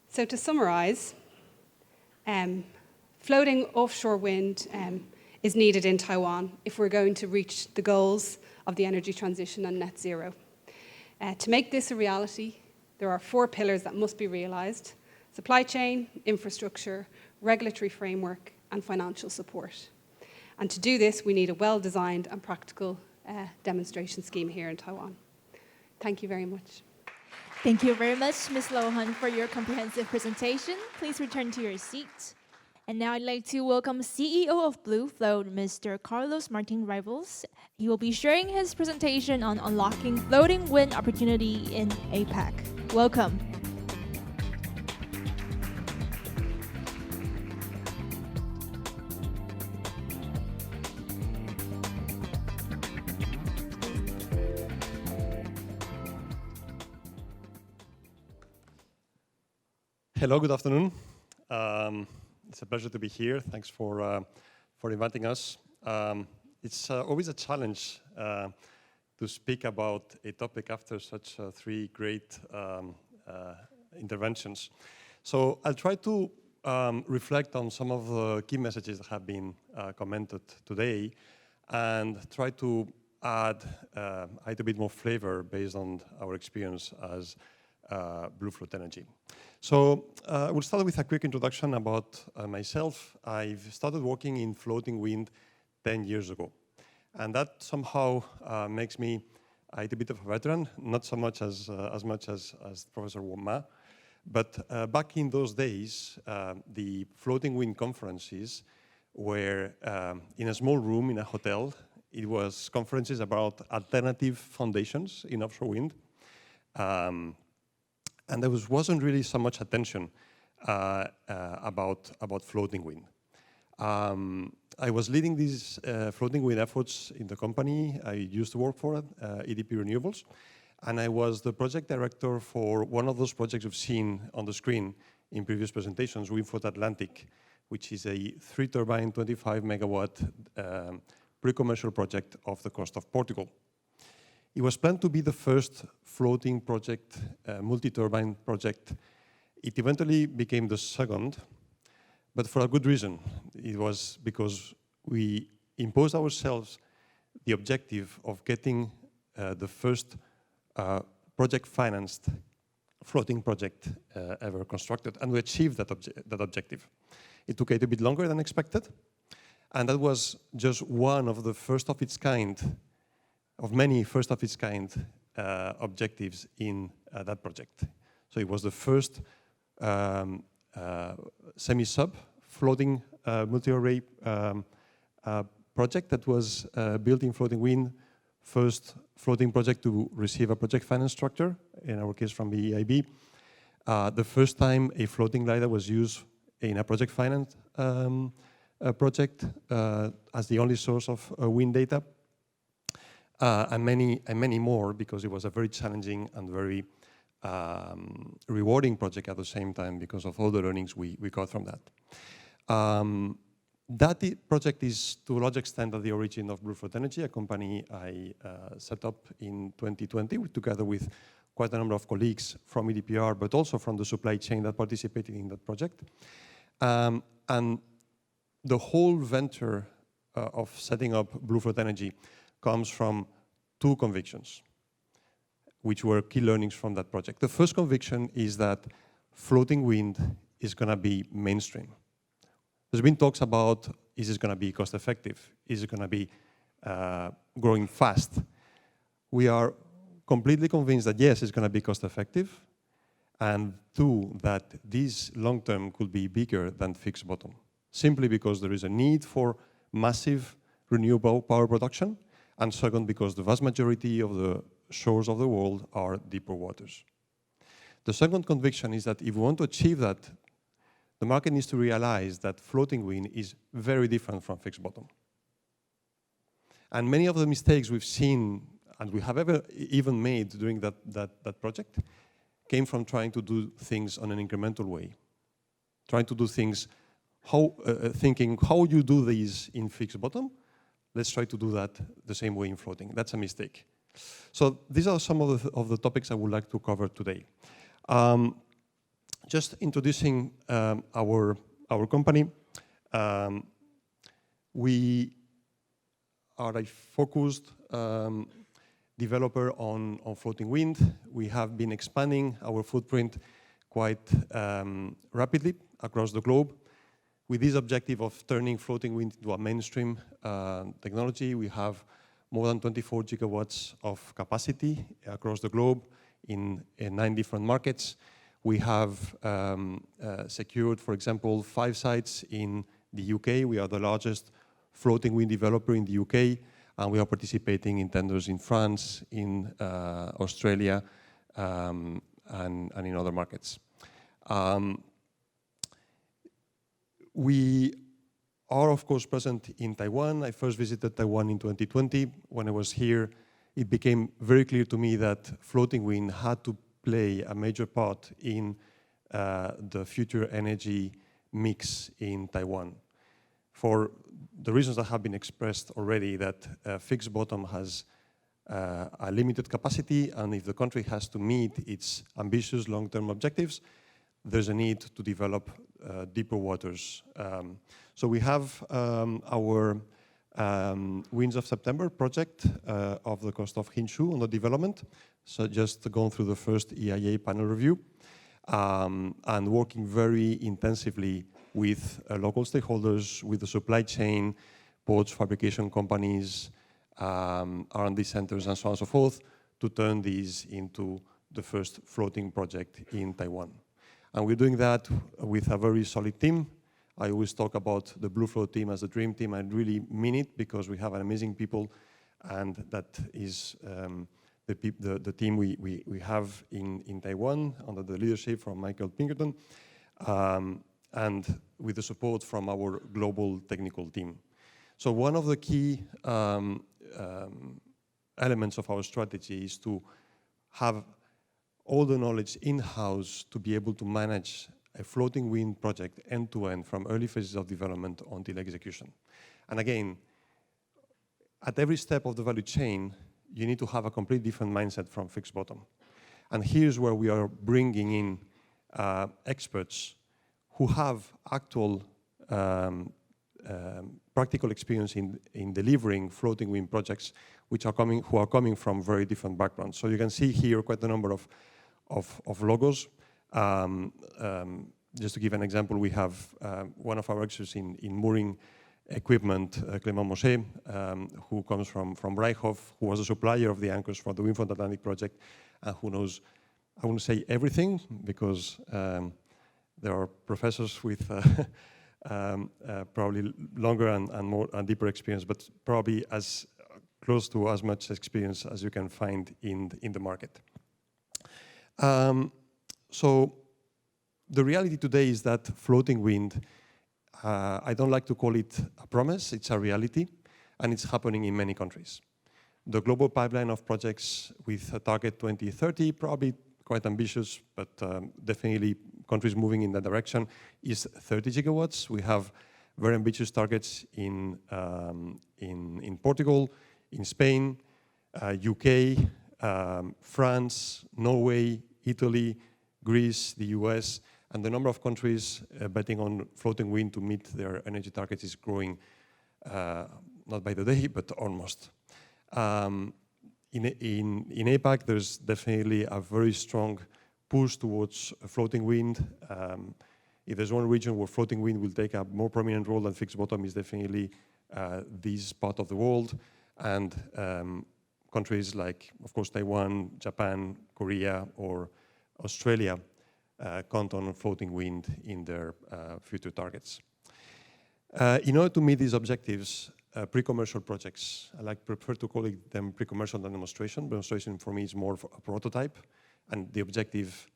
So to summarise, floating offshore wind is needed in Taiwan if we're going to reach the goals of the energy transition and net zero. To make this a reality, there are 4 pillars that must be realised: supply chain, infrastructure, regulatory framework, and financial support. And to do this, we need a well-designed and practical demonstration scheme here in Taiwan. Thank you very much. Thank you very much, Ms. Lohan, for your comprehensive presentation. Please return to your seat. And now I'd like to welcome CEO of WindFloat, Mr. Carlos Martin Rivals. He will be sharing his presentation on unlocking floating wind opportunity in APAC. Welcome. Hello, good afternoon. It's a pleasure to be here. Thanks for inviting us. It's always a challenge to speak about a topic after such three great interventions. So I'll try to reflect on some of the key messages that have been commented today and try to add a little bit more flavor based on our experience as WindFloat Energy. So we'll start with a quick introduction about myself. I've started working in floating wind 10 years ago. And that somehow makes me a little bit of a veteran, not so much as Professor Ma. But back in those days, the floating wind conferences were in a small room in a hotel. It was conferences about alternative foundations in offshore wind. And there wasn't really so much attention about floating wind. I was leading these floating wind efforts in the company I used to work for, EDF Renewables, and I was the project director for one of those projects you've seen on the screen in previous presentations, WindFloat Atlantic, which is a 3-turbine, 25-megawatt pre-commercial project off the coast of Portugal. It was planned to be the first floating project, multi-turbine project. It eventually became the second, but for a good reason. It was because we imposed ourselves the objective of getting the first project-financed floating project ever constructed, and we achieved that objective. It took a little bit longer than expected, and that was just one of the first of its kind, of many first of its kind objectives in that project. So it was the first semi-sub floating multi-array project that was built in floating wind, first floating project to receive a project finance structure, in our case from the EIB. The first time a floating glider was used in a project finance project as the only source of wind data. And many more, because it was a very challenging and very rewarding project at the same time because of all the learnings we got from that. That project is to a large extent at the origin of WindFloat Energy, a company I set up in 2020 together with quite a number of colleagues from EDPR, but also from the supply chain that participated in that project. And the whole venture of setting up WindFloat Energy comes from two convictions, which were key learnings from that project. The first conviction is that floating wind is going to be mainstream. There's been talks about, is it going to be cost effective? Is it going to be growing fast? We are completely convinced that yes, it's going to be cost effective, and two, that this long term could be bigger than fixed bottom, simply because there is a need for massive renewable power production, and second, because the vast majority of the shores of the world are deeper waters. The second conviction is that if we want to achieve that, the market needs to realize that floating wind is very different from fixed bottom. And many of the mistakes we've seen, and we have even made during that project, came from trying to do things on an incremental way. Trying to do things, thinking how you do these in fixed bottom, let's try to do that the same way in floating. That's a mistake. So these are some of the topics I would like to cover today. Just introducing our company. We are a focused developer on floating wind. We have been expanding our footprint quite rapidly across the globe. With this objective of turning floating wind into a mainstream technology, we have more than 24 gigawatts of capacity across the globe in 9 different markets. We have secured, for example, 5 sites in the UK. We are the largest floating wind developer in the UK, and we are participating in tenders in France, in Australia, and in other markets. We are, of course, present in Taiwan. I first visited Taiwan in 2020. When I was here, it became very clear to me that floating wind had to play a major part in the future energy mix in Taiwan. For the reasons that have been expressed already, that fixed bottom has a limited capacity, and if the country has to meet its ambitious long-term objectives, there's a need to develop deeper waters. So we have our Winds of September project of the coast of Hinshu on the development. So just going through the first EIA panel review and working very intensively with local stakeholders, with the supply chain, ports, fabrication companies, R&D centers, and so on and so forth, to turn these into the first floating project in Taiwan. And we're doing that with a very solid team. I always talk about the WindFloat team as a dream team. I really mean it, because we have an amazing people, and that is the team we have in Taiwan under the leadership from Michael Pinkerton, and with the support from our global technical team. So one of the key elements of our strategy is to have all the knowledge in-house to be able to manage a floating wind project end-to-end from early phases of development until execution. And again, at every step of the value chain, you need to have a completely different mindset from fixed bottom. And here's where we are bringing in experts who have actual practical experience in delivering floating wind projects, who are coming from very different backgrounds. So you can see here quite a number of logos. Just to give an example, we have one of our experts in mooring equipment, Clément Moshe, who comes from Breihoff, who was a supplier of the anchors for the WindFloat Atlantic project, and who knows, I wouldn't say everything, because there are professors with probably longer and more and deeper experience, but probably as close to as much experience as you can find in the market. So the reality today is that floating wind, I don't like to call it a promise, it's a reality, and it's happening in many countries. The global pipeline of projects with a target 2030, probably quite ambitious, but definitely countries moving in that direction, is 30 gigawatts. We have very ambitious targets in Portugal, in Spain, UK, France, Norway, Italy, Greece, the US, and the number of countries betting on floating wind to meet their energy targets is growing, not by the day, but almost. In APAC, there's definitely a very strong push towards floating wind. If there's one region where floating wind will take a more prominent role than fixed bottom, is definitely this part of the world. And countries like, of course, Taiwan, Japan, Korea, or Australia count on floating wind in their future targets. In order to meet these objectives, pre-commercial projects, I prefer to call them pre-commercial than demonstration. Demonstration for me is more of a prototype, and the objective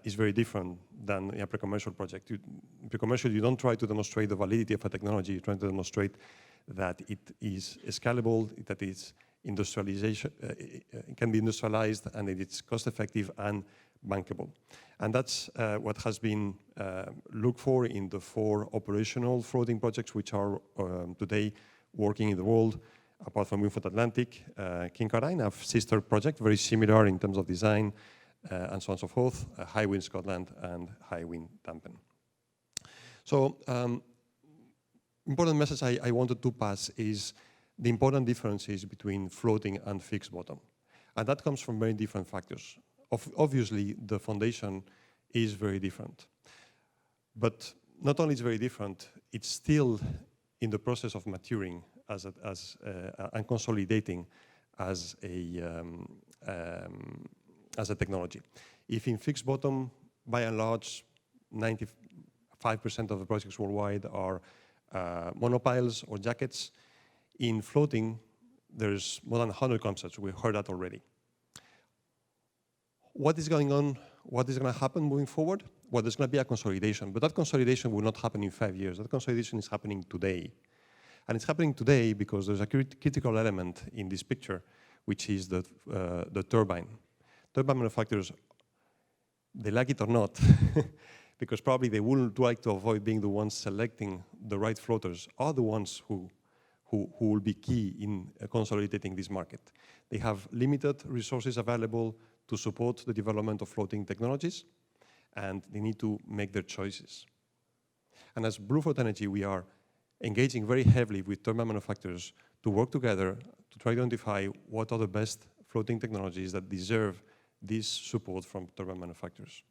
is very different than a pre-commercial project. Pre-commercial, you don't try to demonstrate the validity of a technology, you're trying to demonstrate that it is scalable, that it's industrialization, it can be industrialized, and that it's cost-effective and bankable. And that's what has been looked for in the 4 operational floating projects which are today working in the world, apart from WindFloat Atlantic, Kincardine, a sister project, very similar in terms of design, and so on and so forth, High Wind Scotland and High Wind Tampen. So, important message I wanted to pass is the important differences between floating and fixed bottom. And that comes from very different factors. Obviously, the foundation is very different. But not only is it very different, it's still in the process of maturing and consolidating as a technology. If in fixed bottom, by and large, 95% of the projects worldwide are monopiles or jackets, in floating, there's more than 100 concepts. We heard that already. What is going on? What is going to happen moving forward? Well, there's going to be a consolidation, but that consolidation will not happen in 5 years. That consolidation is happening today. And it's happening today because there's a critical element in this picture, which is the turbine. Turbine manufacturers, they like it or not, because probably they would like to avoid being the ones selecting the right floaters, are the ones who will be key in consolidating this market. They have limited resources available to support the development of floating technologies, and they need to make their choices. And as WindFloat Energy, we are engaging very heavily with turbine manufacturers to work together to try to identify what are the best floating technologies that deserve this support from turbine manufacturers.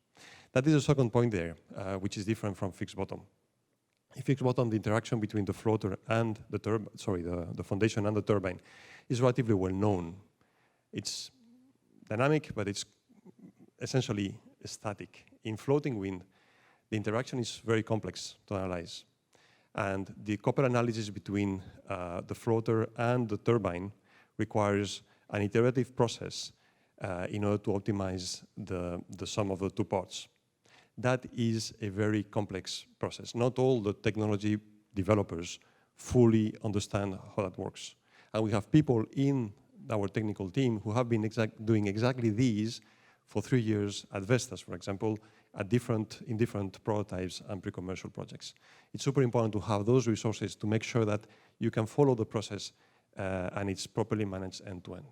That is the second point there, which is different from fixed bottom. In fixed bottom, the interaction between the floater and the foundation and the turbine is relatively well known. It's dynamic, but it's essentially static. In floating wind, the interaction is very complex to analyze. And the coupled analysis between the floater and the turbine requires an iterative process in order to optimize the sum of the two parts. That is a very complex process. Not all the technology developers fully understand how that works. And we have people in our technical team who have been doing exactly these for 3 years at Vestas, for example, in different prototypes and pre-commercial projects. It's super important to have those resources to make sure that you can follow the process and it's properly managed end to end.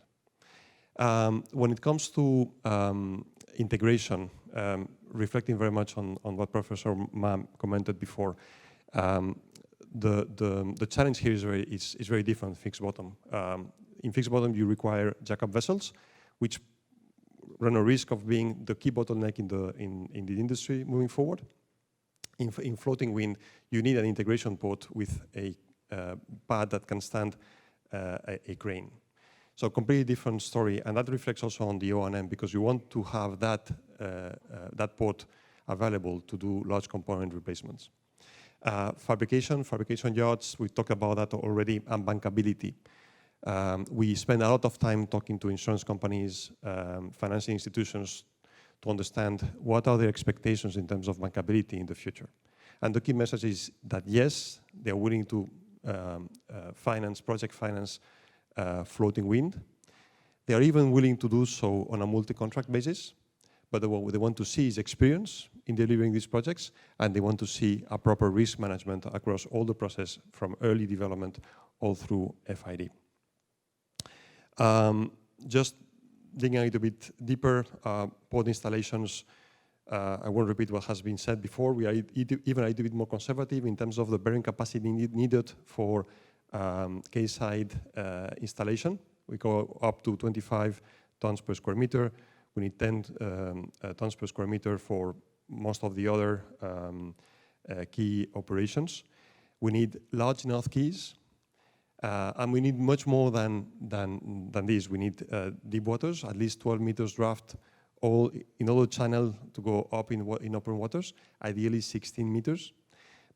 When it comes to integration, reflecting very much on what Professor Ma commented before, the challenge here is very different fixed bottom. In fixed bottom, you require jack-up vessels, which run a risk of being the key bottleneck in the industry moving forward. In floating wind, you need an integration port with a pad that can stand a crane. So completely different story, and that reflects also on the O&M, because you want to have that port available to do large component replacements. Fabrication yards, we talked about that already, and bankability. We spend a lot of time talking to insurance companies, financing institutions, to understand what are their expectations in terms of bankability in the future. And the key message is that yes, they're willing to project finance floating wind. They are even willing to do so on a multi-contract basis, but what they want to see is experience in delivering these projects, and they want to see a proper risk management across all the process from early development all through FID. Just digging a little bit deeper, port installations, I won't repeat what has been said before. We are even a little bit more conservative in terms of the bearing capacity needed for quayside installation. We go up to 25 tons per square meter. We need 10 tons per square meter for most of the other key operations. We need large enough quays. And we need much more than this. We need deep waters, at least 12 meters draft, all in all the channel to go up in open waters, ideally 16 meters.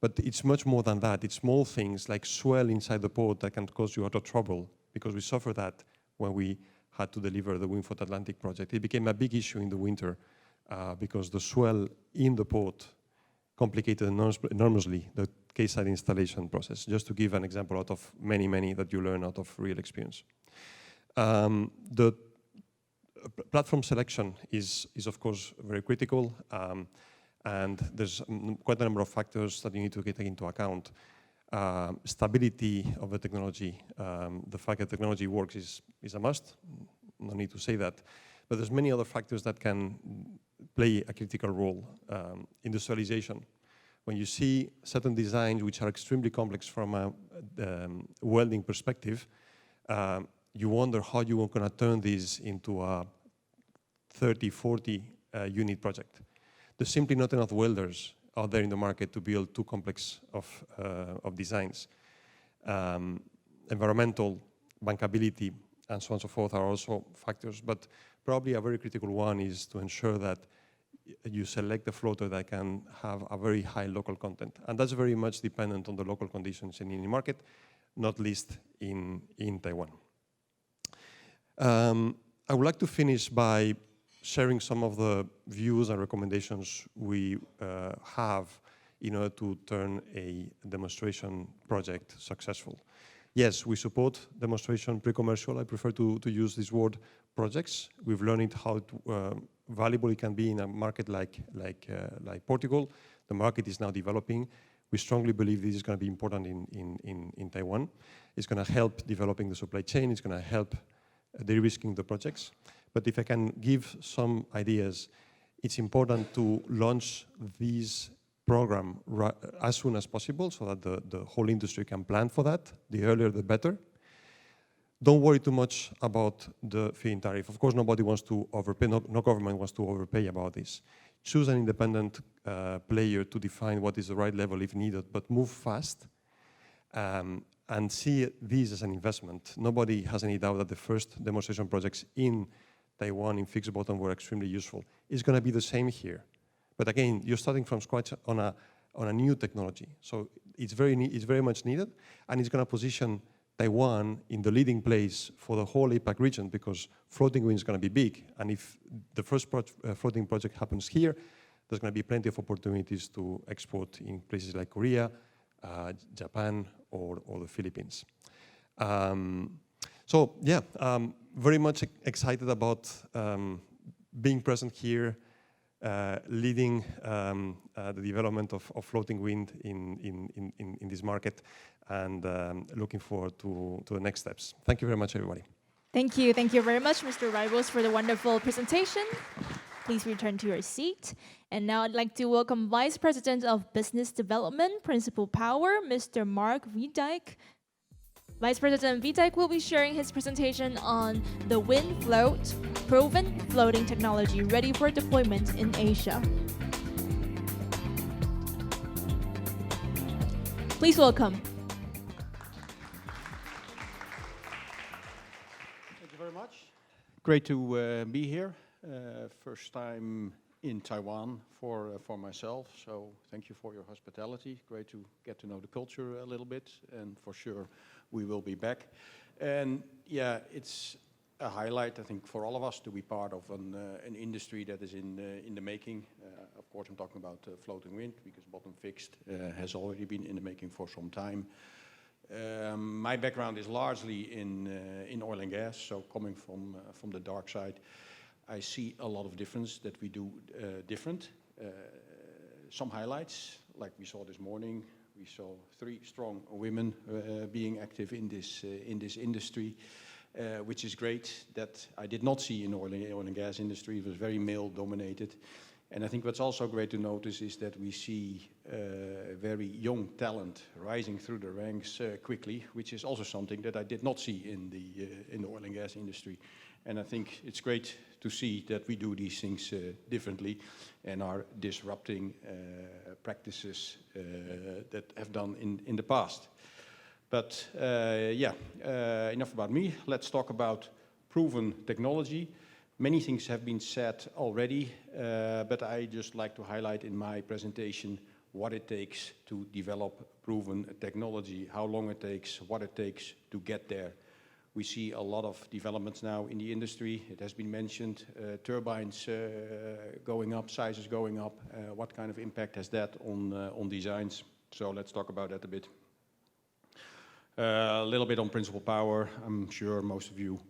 But it's much more than that. It's small things like swell inside the port that can cause you a lot of trouble, because we suffered that when we had to deliver the WindFloat Atlantic project. It became a big issue in the winter because the swell in the port complicated enormously the quayside installation process, just to give an example out of many that you learn out of real experience. The platform selection is of course very critical, and there's quite a number of factors that you need to take into account. Stability of the technology, the fact that technology works is a must, no need to say that, but there's many other factors that can play a critical role. Industrialization. When you see certain designs which are extremely complex from a welding perspective, you wonder how you are going to turn these into a 30, 40 unit project. There's simply not enough welders out there in the market to build too complex of designs. Environmental, bankability, and so on and so forth are also factors, but probably a very critical one is to ensure that you select a floater that can have a very high local content. And that's very much dependent on the local conditions in any market, not least in Taiwan. I would like to finish by sharing some of the views and recommendations we have in order to turn a demonstration project successful. Yes, we support demonstration pre-commercial. I prefer to use this word projects. We've learned how valuable it can be in a market like Portugal. The market is now developing. We strongly believe this is going to be important in Taiwan. It's going to help developing the supply chain. It's going to help de-risking the projects. But if I can give some ideas, it's important to launch these program as soon as possible so that the whole industry can plan for that. The earlier, the better. Don't worry too much about the feed-in tariff. Of course, nobody wants to overpay, no government wants to overpay about this. Choose an independent player to define what is the right level if needed, but move fast and see this as an investment. Nobody has any doubt that the first demonstration projects in Taiwan in fixed bottom were extremely useful. It's going to be the same here. But again, you're starting from scratch on a new technology. So it's very much needed, and it's going to position Taiwan in the leading place for the whole APAC region because floating wind is going to be big. And if the first floating project happens here, there's going to be plenty of opportunities to export in places like Korea, Japan, or the Philippines. So yeah, very much excited about being present here, leading the development of floating wind in this market, and looking forward to the next steps. Thank you very much, everybody. Thank you very much, Mr. Ribos, for the wonderful presentation. Please return to your seat. And now I'd like to welcome Vice President of Business Development, Principal Power, Mr. Mark Wiedijk. Vice President Wiedijk will be sharing his presentation on the WindFloat proven floating technology ready for deployment in Asia. Please welcome. Thank you very much. Great to be here. First time in Taiwan for myself, so thank you for your hospitality. Great to get to know the culture a little bit, and for sure we will be back. And yeah, it's a highlight, I think, for all of us to be part of an industry that is in the making. Of course, I'm talking about floating wind because bottom fixed has already been in the making for some time. My background is largely in oil and gas, so coming from the dark side, I see a lot of difference that we do different. Some highlights, like we saw this morning, we saw 3 strong women being active in this industry, which is great. That I did not see in oil and gas industry. It was very male dominated. And I think what's also great to notice is that we see very young talent rising through the ranks quickly, which is also something that I did not see in the oil and gas industry. And I think it's great to see that we do these things differently and are disrupting practices that have done in the past. But enough about me. Let's talk about proven technology. Many things have been said already, but I just like to highlight in my presentation what it takes to develop proven technology, how long it takes, what it takes to get there. We see a lot of developments now in the industry. It has been mentioned, turbines going up, sizes going up. What kind of impact has that on designs? So let's talk about that a bit. A little bit on Principal Power. I'm sure most of you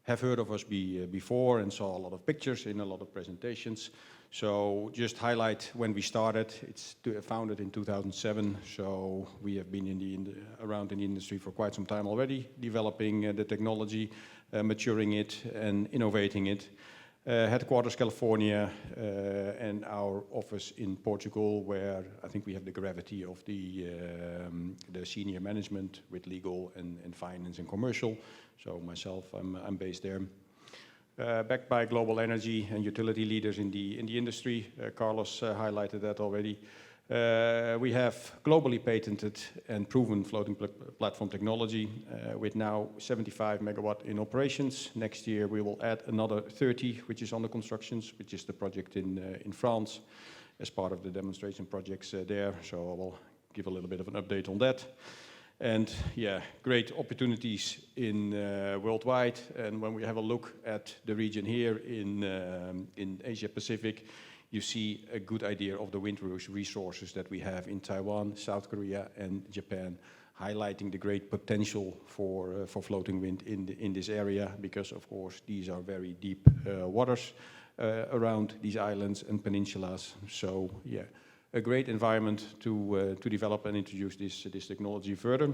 have heard of us before and saw a lot of pictures in a lot of presentations. So just highlight when we started. It's founded in 2007, so we have been around in the industry for quite some time already, developing the technology, maturing it and innovating it. Headquarters California and our office in Portugal, where I think we have the gravity of the senior management with legal and finance and commercial. So myself, I'm based there. Backed by global energy and utility leaders in the industry. Carlos highlighted that already. We have globally patented and proven floating platform technology with now 75 megawatt in operations. Next year we will add another 30, which is under constructions, which is the project in France as part of the demonstration projects there. So I will give a little bit of an update on that. And yeah, great opportunities in worldwide. And when we have a look at the region here in Asia Pacific, you see a good idea of the wind resources that we have in Taiwan, South Korea, and Japan. highlighting the great potential for floating wind in this area, because of course these are very deep waters around these islands and peninsulas. So yeah, a great environment to develop and introduce this technology further.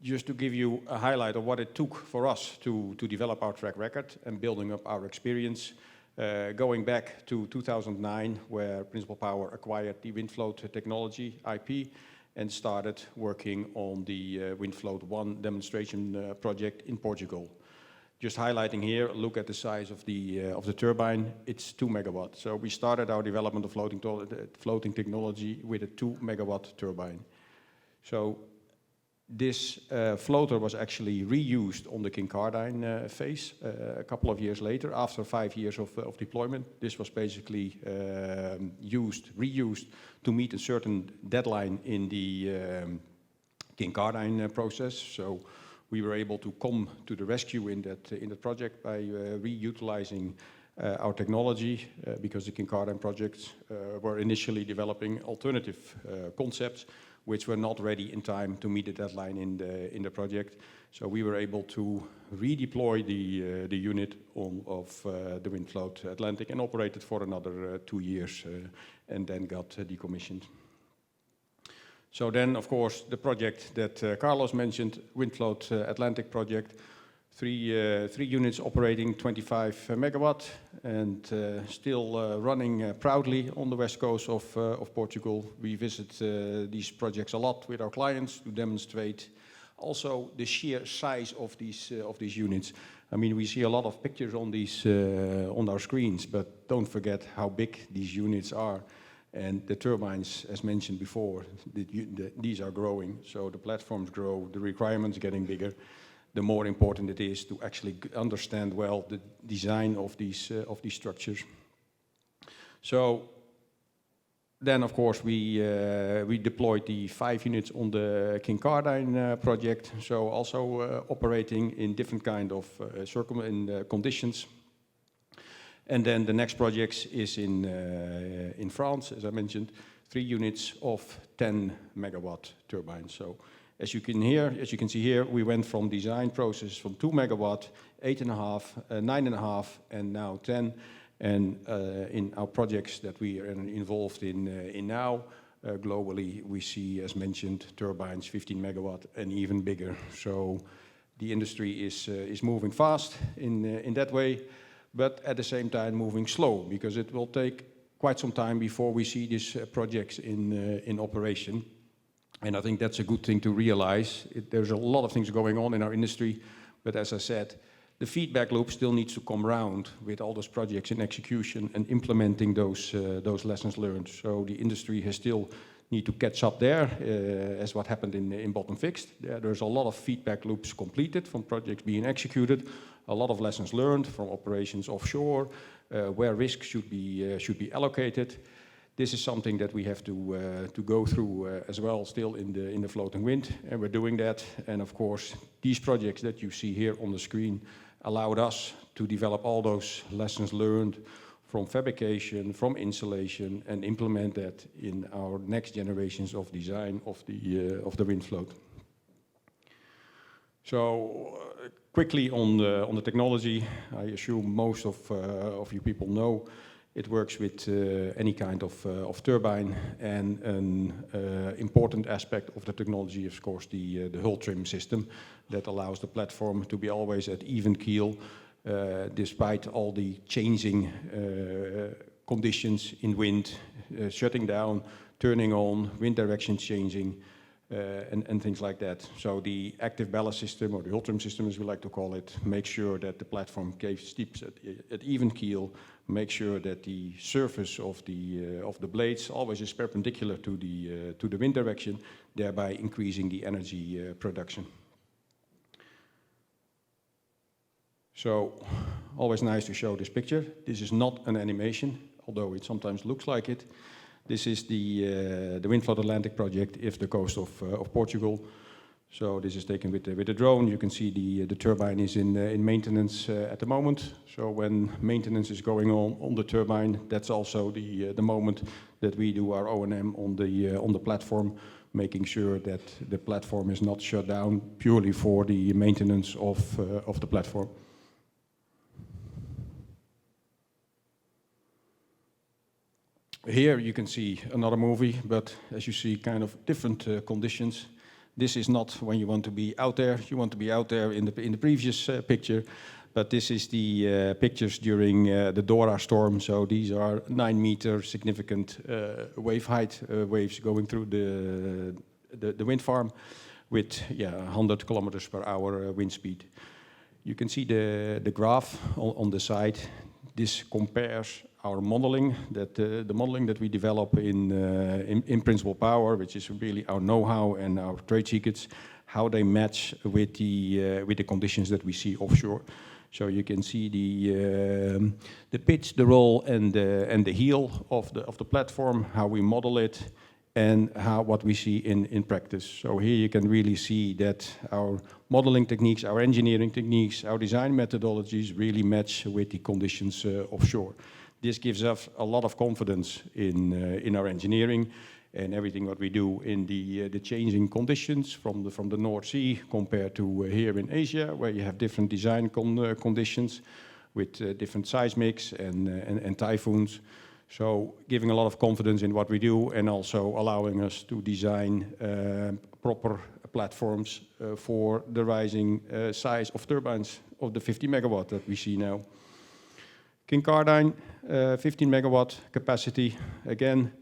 Just to give you a highlight of what it took for us to develop our track record and building up our experience, going back to 2009, where Principal Power acquired the WindFloat technology IP and started working on the WindFloat 1 demonstration project in Portugal. Just highlighting here, look at the size of the turbine. It's 2 megawatts. So we started our development of floating technology with a 2 megawatt turbine. So this floater was actually reused on the Kincardine phase a couple of years later, after 5 years of deployment. This was basically reused to meet a certain deadline in the Kincardine process. So we were able to come to the rescue in that project by reutilizing our technology, because the Kincardine projects were initially developing alternative concepts which were not ready in time to meet the deadline in the project. So we were able to redeploy the unit of the WindFloat Atlantic and operate it for another 2 years and then got decommissioned. So then, of course, the project that Carlos mentioned, WindFloat Atlantic project, three units operating 25 megawatt and still running proudly on the west coast of Portugal. We visit these projects a lot with our clients to demonstrate also the sheer size of these units. I mean, we see a lot of pictures on these on our screens, but don't forget how big these units are. And the turbines, as mentioned before, these are growing. So the platforms grow, the requirements getting bigger. The more important it is to actually understand well the design of these structures. So then, of course, we deployed the 5 units on the Kincardine project. So also operating in different kind of conditions. And then the next project is in France, as I mentioned, 3 units of 10 megawatt turbines. So as you can see here, we went from design process from 2 megawatt, 8.5, 9.5, and now 10. And in our projects that we are involved in now, globally, we see, as mentioned, turbines 15 megawatt and even bigger. So the industry is moving fast in that way, but at the same time moving slow, because it will take quite some time before we see these projects in operation. And I think that's a good thing to realize. There's a lot of things going on in our industry, but as I said, the feedback loop still needs to come around with all those projects in execution and implementing those lessons learned. So the industry has still need to catch up there, as what happened in bottom fixed. There's a lot of feedback loops completed from projects being executed, a lot of lessons learned from operations offshore, where risk should be allocated. This is something that we have to go through as well, still in the floating wind, and we're doing that. And of course, these projects that you see here on the screen allowed us to develop all those lessons learned from fabrication, from installation, and implement that in our next generations of design of the WindFloat. So quickly on the technology, I assume most of you people know. It works with any kind of turbine, and an important aspect of the technology is, of course, the hull trim system that allows the platform to be always at even keel, despite all the changing conditions in wind, shutting down, turning on, wind direction changing, and things like that. So the active ballast system, or the hull trim system as we like to call it, makes sure that the platform keeps at even keel, make sure that the surface of the blades always is perpendicular to the wind direction, thereby increasing the energy production. So always nice to show this picture. This is not an animation, although it sometimes looks like it. This is the WindFloat Atlantic project off the coast of Portugal. So this is taken with a drone. You can see the turbine is in maintenance at the moment. So when maintenance is going on the turbine, that's also the moment that we do our O&M on the platform, making sure that the platform is not shut down purely for the maintenance of the platform. Here you can see another movie, but as you see, kind of different conditions. This is not when you want to be out there. You want to be out there in the previous picture, but this is the pictures during the Dora storm. So these are 9-meter significant wave height waves going through the wind farm with 100 kilometers per hour wind speed. You can see the graph on the side. This compares our modeling, the modeling that we develop in Principal Power, which is really our know-how and our trade secrets, how they match with the conditions that we see offshore. So you can see the pitch, the roll, and the heel of the platform, how we model it, and what we see in practice. So here you can really see that our modeling techniques, our engineering techniques, our design methodologies really match with the conditions offshore. This gives us a lot of confidence in our engineering and everything what we do in the changing conditions from the North Sea compared to here in Asia, where you have different design conditions with different seismics and typhoons. So giving a lot of confidence in what we do and also allowing us to design proper platforms for the rising size of turbines of the 50 megawatt that we see now. Kincardine, 15 megawatt capacity, again,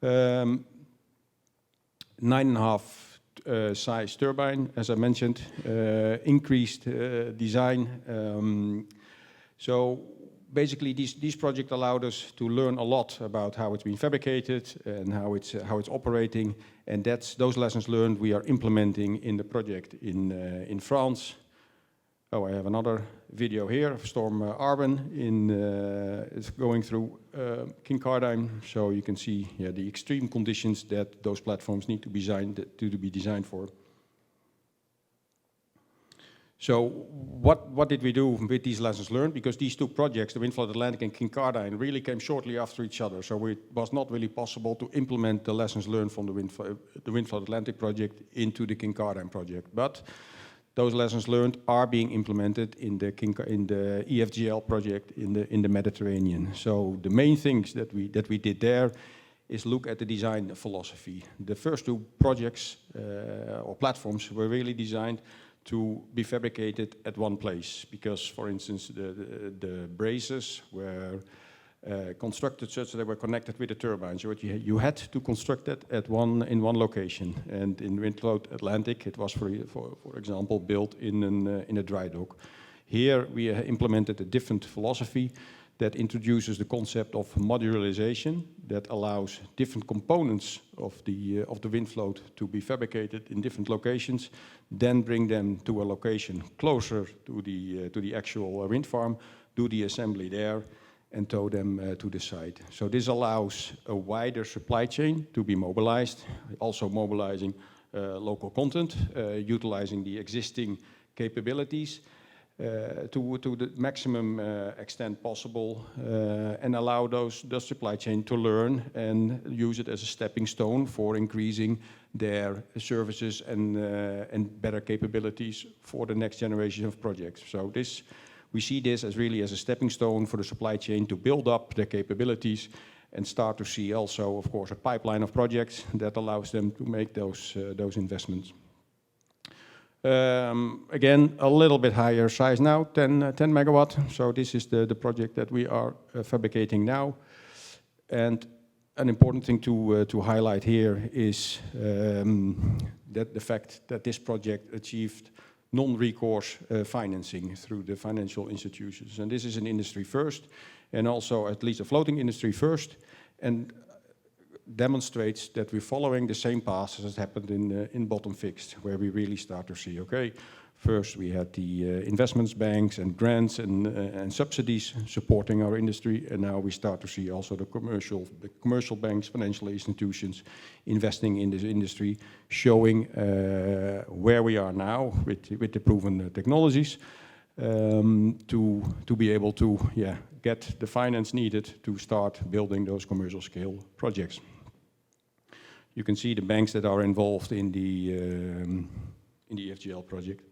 9.5 size turbine, as I mentioned, increased design. So basically, these projects allowed us to learn a lot about how it's been fabricated and how it's operating, and those lessons learned we are implementing in the project in France. Oh, I have another video here of Storm Arwen is going through Kincardine, so you can see the extreme conditions that those platforms need to be designed for. So what did we do with these lessons learned? Because these two projects, the WindFloat Atlantic and Kincardine, really came shortly after each other. So it was not really possible to implement the lessons learned from the WindFloat Atlantic project into the Kincardine project. But those lessons learned are being implemented in the EFGL project in the Mediterranean. So the main things that we did there is look at the design philosophy. The first two projects or platforms were really designed to be fabricated at one place, because, for instance, the braces were constructed such that they were connected with the turbines. So you had to construct it in one location. And in WindFloat Atlantic, it was, for example, built in a dry dock. Here we implemented a different philosophy that introduces the concept of modularization, that allows different components of the WindFloat to be fabricated in different locations, then bring them to a location closer to the actual wind farm, do the assembly there, and tow them to the site. So this allows a wider supply chain to be mobilized, also mobilizing local content, utilizing the existing capabilities to the maximum extent possible, and allow the supply chain to learn and use it as a stepping stone for increasing their services and better capabilities for the next generation of projects. So we see this as really as a stepping stone for the supply chain to build up their capabilities and start to see also, of course, a pipeline of projects that allows them to make those investments. Again, a little bit higher size now, 10 megawatt. So this is the project that we are fabricating now. And an important thing to highlight here is that the fact that this project achieved non-recourse financing through the financial institutions. And this is an industry first, and also at least a floating industry first, and demonstrates that we're following the same path as happened in bottom fixed, where we really start to see, okay, first we had the investments banks and grants and subsidies supporting our industry, and now we start to see also the commercial banks, financial institutions investing in this industry, showing where we are now with the proven technologies to be able to get the finance needed to start building those commercial scale projects. You can see the banks that are involved in the FGL project.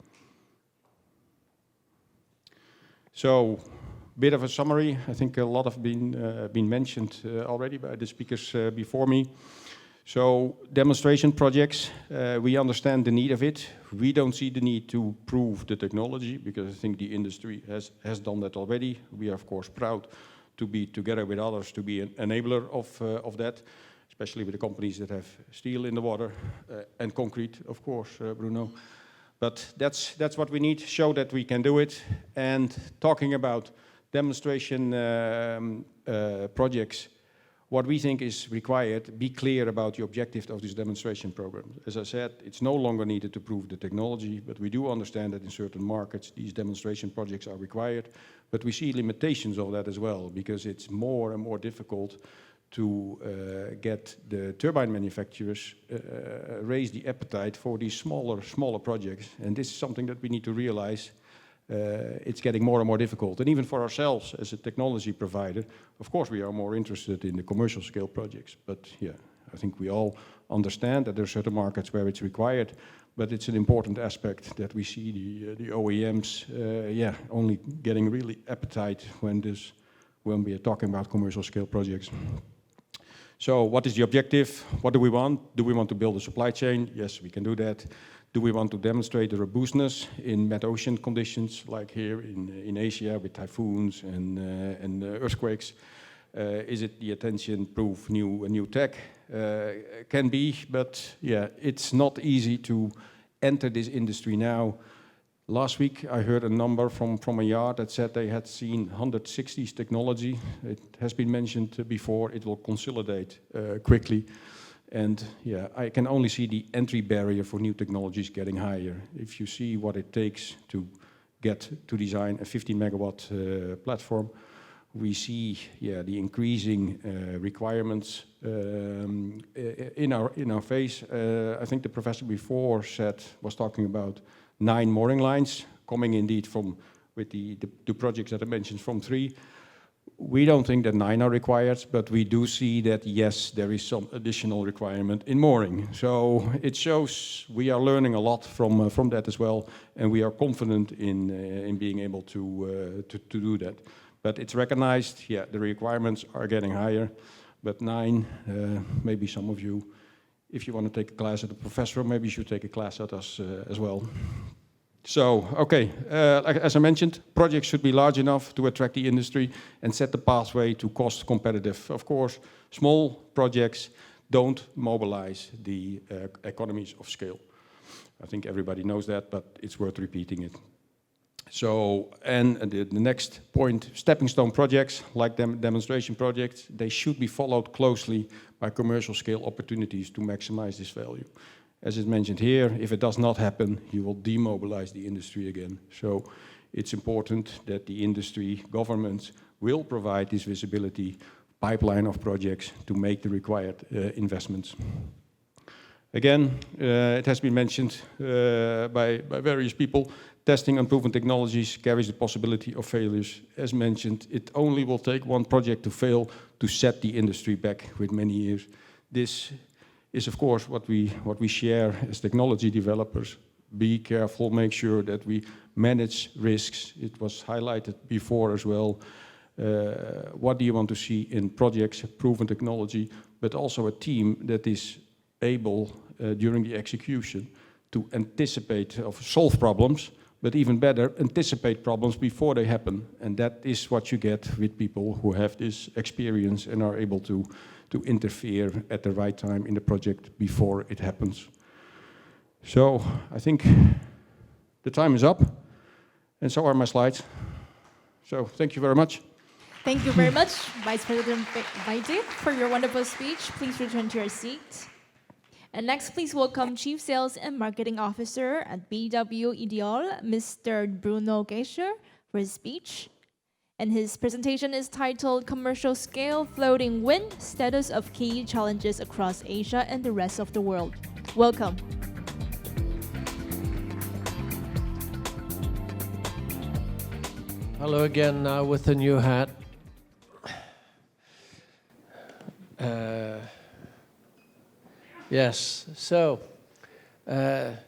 So, bit of a summary. I think a lot have been mentioned already by the speakers before me. So, demonstration projects, we understand the need of it. We don't see the need to prove the technology because I think the industry has done that already. We are of course proud to be together with others to be an enabler of that, especially with the companies that have steel in the water and concrete, of course, Bruno. But that's what we need, show that we can do it. And talking about demonstration projects, what we think is required, be clear about the objective of this demonstration program. As I said, it's no longer needed to prove the technology, but we do understand that in certain markets, these demonstration projects are required. But we see limitations of that as well, because it's more and more difficult to get the turbine manufacturers raise the appetite for these smaller projects. And this is something that we need to realize. It's getting more and more difficult. And even for ourselves as a technology provider, of course we are more interested in the commercial scale projects. But yeah, I think we all understand that there are certain markets where it's required, but it's an important aspect that we see the OEMs only getting really appetite when we are talking about commercial scale projects. So what is the objective? What do we want? Do we want to build a supply chain? Yes, we can do that. Do we want to demonstrate the robustness in mid-ocean conditions, like here in Asia with typhoons and earthquakes? Is it the attention-proof new tech? Can be, but yeah, it's not easy to enter this industry now. Last week I heard a number from a yard that said they had seen 160s technology. It has been mentioned before, it will consolidate quickly. And yeah, I can only see the entry barrier for new technologies getting higher. If you see what it takes to get to design a 15 megawatt platform, we see the increasing requirements in our face. I think the professor before was talking about 9 mooring lines coming indeed with the projects that I mentioned from 3. We don't think that 9 are required, but we do see that, yes, there is some additional requirement in mooring. So it shows we are learning a lot from that as well, and we are confident in being able to do that. But it's recognized, the requirements are getting higher, but 9, maybe some of you, if you want to take a class at a professor, maybe you should take a class at us as well. So, okay, as I mentioned, projects should be large enough to attract the industry and set the pathway to cost competitive. Of course, small projects don't mobilize the economies of scale. I think everybody knows that, but it's worth repeating it. So, and the next point, stepping stone projects, like demonstration projects, they should be followed closely by commercial scale opportunities to maximize this value. As is mentioned here, if it does not happen, you will demobilize the industry again. So it's important that the industry, governments, will provide this visibility pipeline of projects to make the required investments. Again, it has been mentioned by various people, testing unproven technologies carries the possibility of failures. As mentioned, it only will take one project to fail to set the industry back with many years. This is of course what we share as technology developers. Be careful, make sure that we manage risks. It was highlighted before as well. What do you want to see in projects, proven technology, but also a team that is able during the execution to anticipate, solve problems, but even better, anticipate problems before they happen. And that is what you get with people who have this experience and are able to interfere at the right time in the project before it happens. So I think the time is up, and so are my slides. So thank you very much. Thank you very much, Vice President Vaite, for your wonderful speech. Please return to your seat. And next, please welcome Chief Sales and Marketing Officer at BW Ideol, Mr. Bruno Geischer, for his speech. And his presentation is titled Commercial Scale Floating Wind, Status of Key Challenges Across Asia and the Rest of the World. Welcome. Hello again, now with a new hat. Yes. So I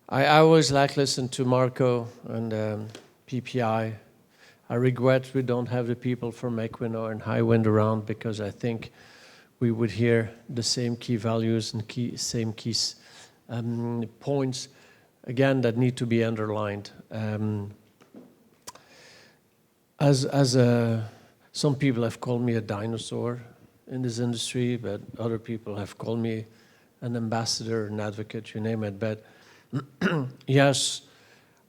always like listen to Marco and PPI. I regret we don't have the people from Equinor and Highwind around, because I think we would hear the same key values and same key points again that need to be underlined. Some people have called me a dinosaur in this industry, but other people have called me an ambassador, an advocate, you name it. But yes,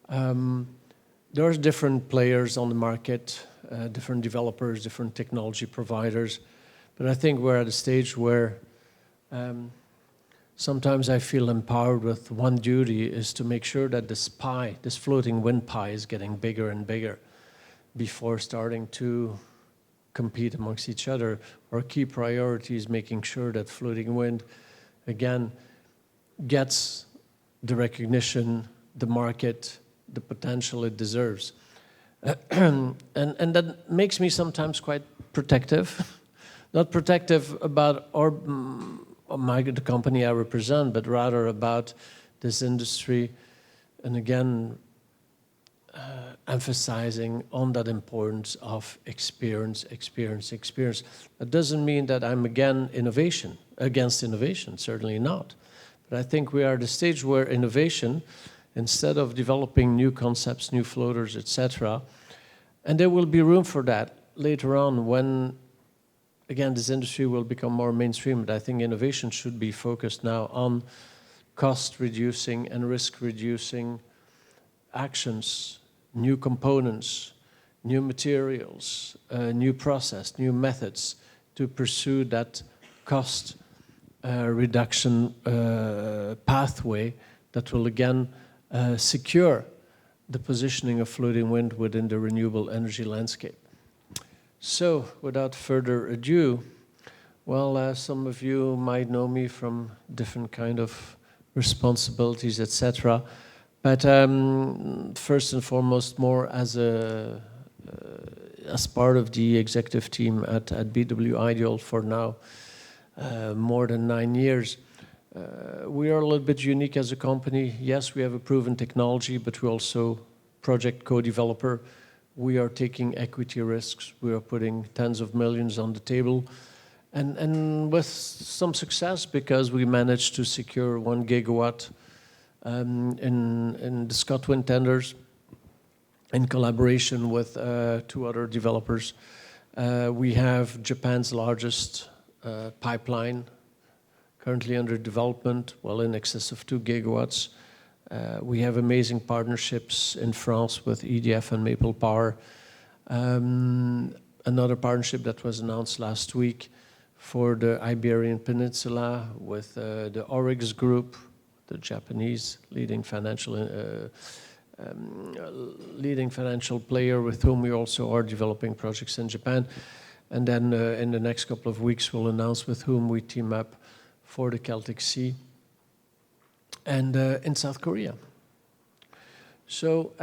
there's different players on the market, different developers, different technology providers. But I think we're at a stage where sometimes I feel empowered with one duty is to make sure that this pie, this floating wind pie, is getting bigger and bigger before starting to compete amongst each other. Our key priority is making sure that floating wind, again, gets the recognition, the market, the potential it deserves. And that makes me sometimes quite protective. Not protective about the company I represent, but rather about this industry. And again, emphasizing on that importance of experience. That doesn't mean that I'm against innovation, certainly not. But I think we are at the stage where innovation, instead of developing new concepts, new floaters, etc., and there will be room for that later on when, again, this industry will become more mainstream. But I think innovation should be focused now on cost reducing and risk reducing actions, new components, new materials, new process, new methods to pursue that cost reduction pathway that will again secure the positioning of floating wind within the renewable energy landscape. So, without further ado, well, some of you might know me from different kind of responsibilities, etc. But first and foremost, more as part of the executive team at BW Ideol for now more than 9 years. We are a little bit unique as a company. Yes, we have a proven technology, but we're also project co-developer. We are taking equity risks. We are putting tens of millions on the table. And with some success, because we managed to secure 1 gigawatt in the ScotWind tenders in collaboration with 2 other developers. We have Japan's largest pipeline currently under development, well in excess of 2 gigawatts. We have amazing partnerships in France with EDF and Maple Power. Another partnership that was announced last week for the Iberian Peninsula with the Oryx Group, the Japanese leading financial player with whom we also are developing projects in Japan. And then in the next couple of weeks, we'll announce with whom we team up for the Celtic Sea and in South Korea. So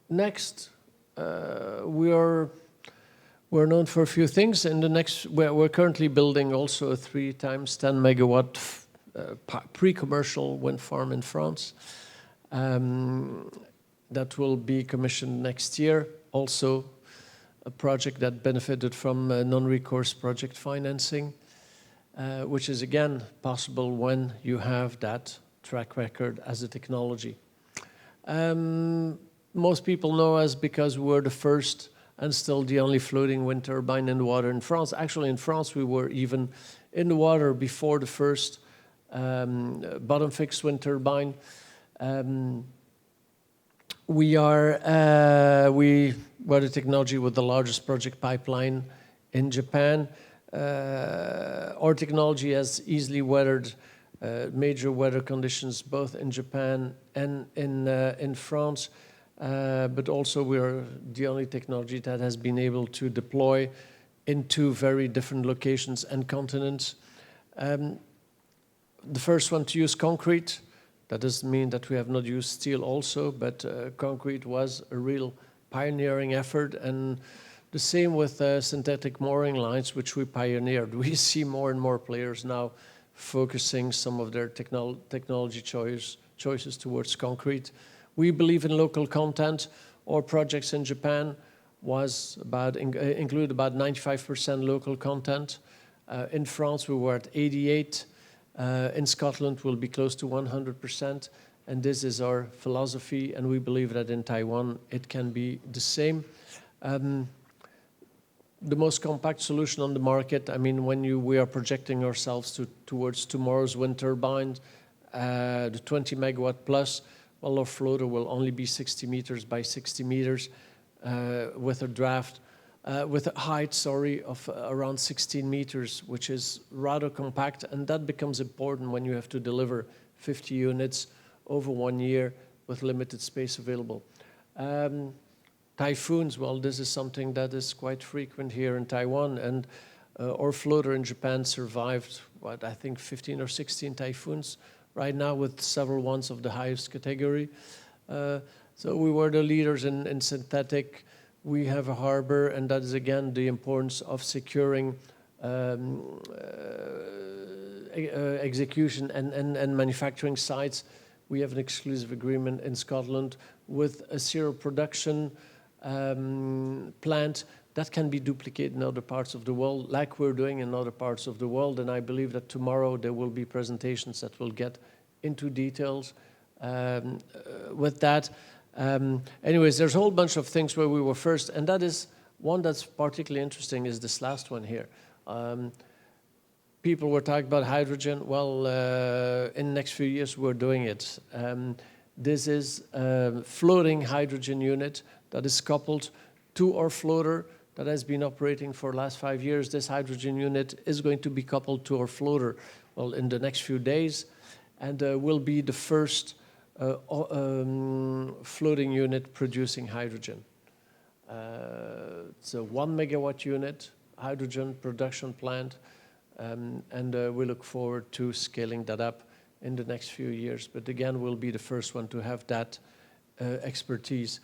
next, we're known for a few things. In the next, we're currently building also a 3 times 10 megawatt pre-commercial wind farm in France that will be commissioned next year. Also, a project that benefited from non-recourse project financing, which is again possible when you have that track record as a technology. Most people know us because we're the first and still the only floating wind turbine in the water in France. Actually, in France, we were even in the water before the first bottom fixed wind turbine. We were the technology with the largest project pipeline in Japan. Our technology has easily weathered major weather conditions both in Japan and in France. But also we are the only technology that has been able to deploy in 2 very different locations and continents. The first one to use concrete. That doesn't mean that we have not used steel also, but concrete was a real pioneering effort. And The same with synthetic mooring lines, which we pioneered. We see more and more players now focusing some of their technology choices towards concrete. We believe in local content. Our projects in Japan include about 95% local content. In France, we were at 88. In Scotland, we'll be close to 100%. And this is our philosophy, and we believe that in Taiwan, it can be the same. The most compact solution on the market, I mean, when we are projecting ourselves towards tomorrow's wind turbines, the 20 megawatt plus, well, our floater will only be 60 meters by 60 meters with a height, of around 16 meters, which is rather compact, and that becomes important when you have to deliver 50 units over 1 year with limited space available. Typhoons, well, this is something that is quite frequent here in Taiwan, and our floater in Japan survived, I think 15 or 16 typhoons right now, with several ones of the highest category. So we were the leaders in synthetic. We have a harbor, and that is, again, the importance of securing execution and manufacturing sites. We have an exclusive agreement in Scotland with a serial production plant that can be duplicated in other parts of the world, like we're doing in other parts of the world. And I believe that tomorrow there will be presentations that will get into details with that. Anyways, there's a whole bunch of things where we were first, and that is one that's particularly interesting is this last one here. People were talking about hydrogen. Well, in the next few years, we're doing it. This is a floating hydrogen unit that is coupled to our floater that has been operating for the last 5 years. This hydrogen unit is going to be coupled to our floater, well, in the next few days, and will be the first floating unit producing hydrogen. It's a 1 megawatt unit, hydrogen production plant, and we look forward to scaling that up in the next few years. But again, we'll be the first one to have that expertise.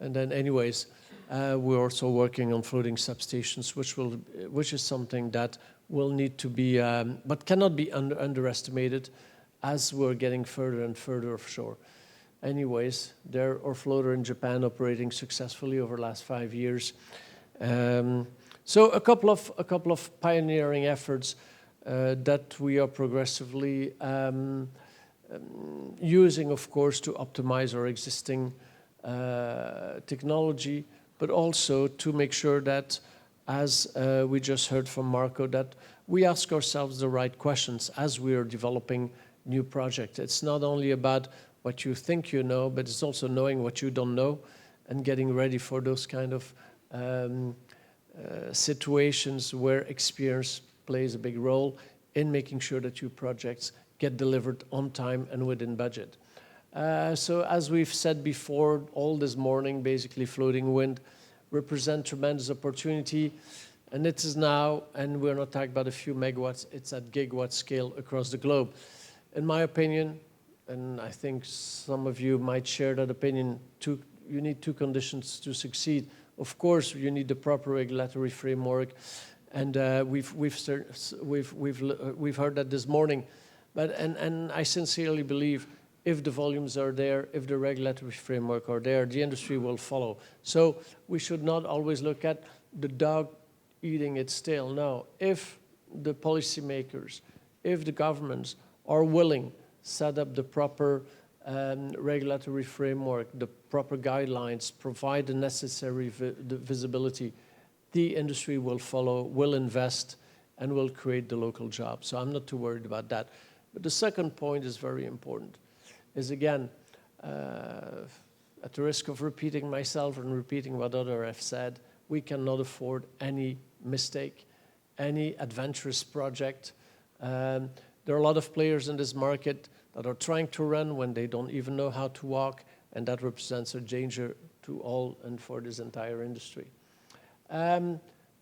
And then anyways, we're also working on floating substations, which is something that will need to be, but cannot be underestimated as we're getting further and further offshore. Anyways, there our floater in Japan operating successfully over the last 5 years. So a couple of pioneering efforts that we are progressively using, of course, to optimize our existing technology, but also to make sure that, as we just heard from Marco, that we ask ourselves the right questions as we are developing new projects. It's not only about what you think you know, but it's also knowing what you don't know and getting ready for those kind of situations where experience plays a big role in making sure that your projects get delivered on time and within budget. So as we've said before, all this morning, basically floating wind represent tremendous opportunity, and it is now, and we're not talking about a few megawatts, it's at gigawatt scale across the globe. In my opinion, and I think some of you might share that opinion, you need two conditions to succeed. Of course, you need the proper regulatory framework, and we've heard that this morning. But and I sincerely believe if the volumes are there, if the regulatory framework are there, the industry will follow. So we should not always look at the dog eating its tail. No, if the policymakers, if the governments are willing, set up the proper regulatory framework, the proper guidelines, provide the necessary visibility, the industry will follow, will invest, and will create the local jobs. So I'm not too worried about that. But the second point is very important, is again, at the risk of repeating myself and repeating what others have said, we cannot afford any mistake, any adventurous project. There are a lot of players in this market that are trying to run when they don't even know how to walk, and that represents a danger to all and for this entire industry.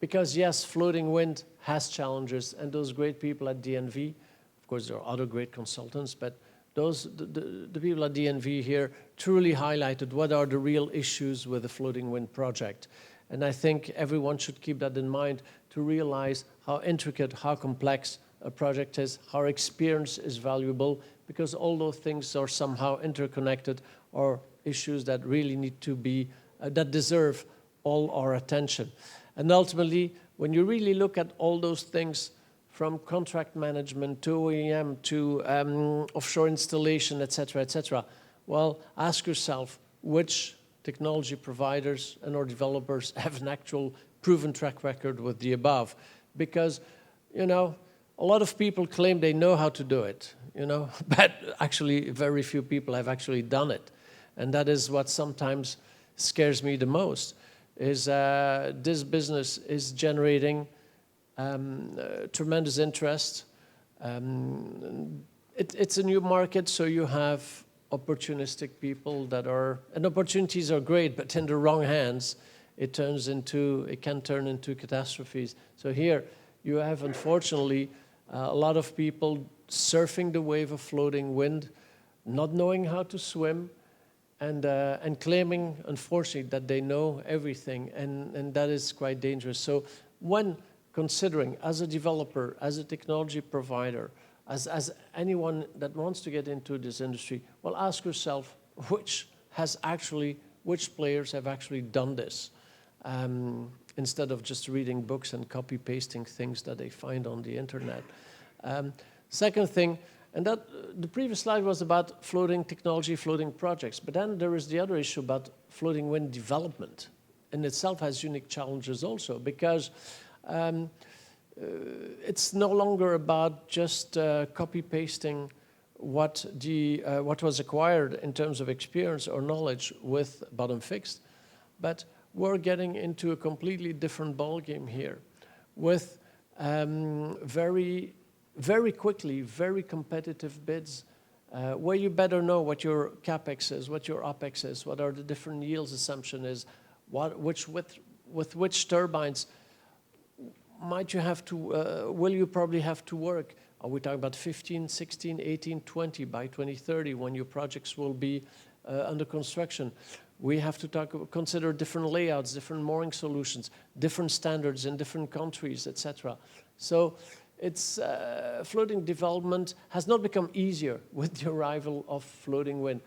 Because yes, floating wind has challenges, and those great people at DNV, of course there are other great consultants, but the people at DNV here truly highlighted what are the real issues with the floating wind project. And I think everyone should keep that in mind to realize how intricate, how complex a project is, how experience is valuable, because all those things are somehow interconnected or issues that really need to be, that deserve all our attention. And ultimately, when you really look at all those things, from contract management to OEM to offshore installation, et cetera, well, ask yourself which technology providers and or developers have an actual proven track record with the above. Because, you know, a lot of people claim they know how to do it, you know, but actually very few people have actually done it. And that is what sometimes scares me the most, is this business is generating tremendous interest. It's a new market, so you have opportunistic people that are, and opportunities are great, but in the wrong hands, it can turn into catastrophes. So here you have, unfortunately, a lot of people surfing the wave of floating wind, not knowing how to swim, and claiming, unfortunately, that they know everything, and that is quite dangerous. So when considering, as a developer, as a technology provider, as anyone that wants to get into this industry, well, ask yourself which players have actually done this, instead of just reading books and copy-pasting things that they find on the internet. Second thing, and that the previous slide was about floating technology, floating projects, but then there is the other issue about floating wind development. In itself has unique challenges also, because it's no longer about just copy-pasting what was acquired in terms of experience or knowledge with bottom fixed, but we're getting into a completely different ballgame here with very, very quickly, very competitive bids, where you better know what your CapEx is, what your OpEx is, what are the different yields assumption is, with which turbines might you have to, will you probably have to work? Are we talking about 15, 16, 18, 20 by 2030 when your projects will be under construction? We have to consider different layouts, different mooring solutions, different standards in different countries, etc. So it's floating development has not become easier with the arrival of floating wind.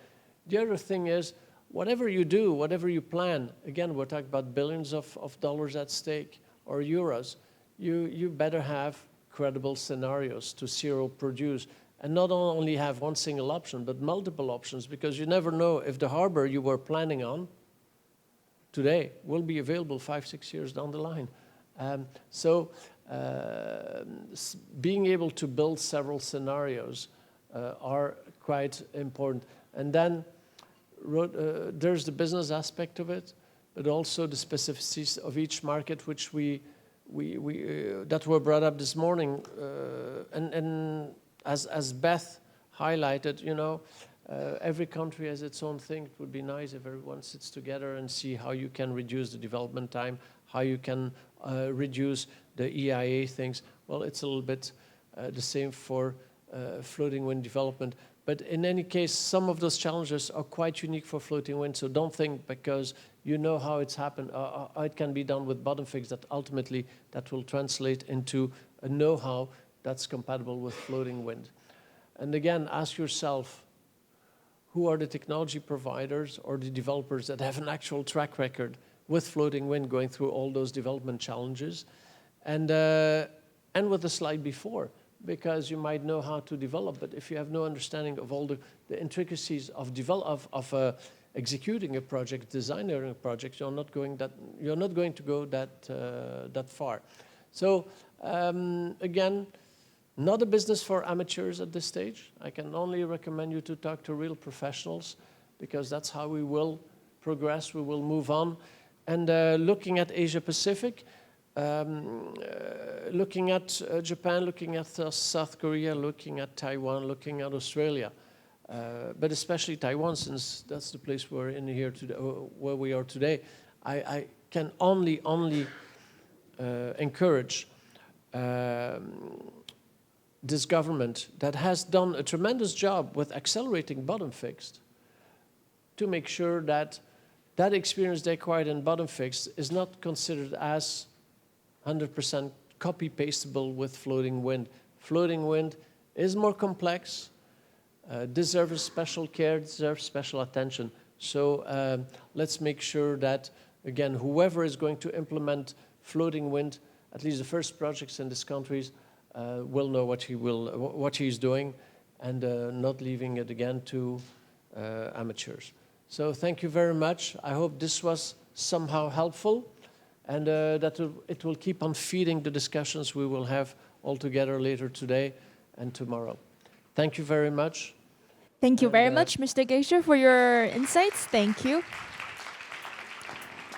The other thing is, whatever you do, whatever you plan, again, we're talking about billions of dollars at stake or euros, you better have credible scenarios to serial produce, and not only have one single option, but multiple options, because you never know if the harbor you were planning on today will be available 5-6 years down the line. Being able to build several scenarios are quite important. And then there's the business aspect of it, but also the specificities of each market, which that were brought up this morning, and as Beth highlighted, you know, every country has its own thing. It would be nice if everyone sits together and see how you can reduce the development time, how you can reduce the EIA things. Well, it's a little bit the same for floating wind development. But in any case, some of those challenges are quite unique for floating wind. So don't think because you know how it's happened, how it can be done with bottom fixed, that ultimately that will translate into a know-how that's compatible with floating wind. And again, ask yourself, who are the technology providers or the developers that have an actual track record with floating wind going through all those development challenges? And with the slide before, because you might know how to develop, but if you have no understanding of all the intricacies of executing a project, designing a project, you're not going to go that far. So again, not a business for amateurs at this stage. I can only recommend you to talk to real professionals, because that's how we will progress, we will move on. And looking at Asia Pacific, looking at Japan, looking at South Korea, looking at Taiwan, looking at Australia, but especially Taiwan, since that's the place we're in here today, where we are today. I can only encourage this government that has done a tremendous job with accelerating bottom fixed to make sure that that experience they acquired in bottom fixed is not considered as 100% copy-pastable with floating wind. Floating wind is more complex, deserves special care, deserves special attention. So let's make sure that, again, whoever is going to implement floating wind, at least the first projects in these countries, will know what he's doing, and not leaving it again to amateurs. So thank you very much. I hope this was somehow helpful, and that it will keep on feeding the discussions we will have all together later today and tomorrow. Thank you very much. Thank you very much, Mr. Geisha, for your insights. Thank you.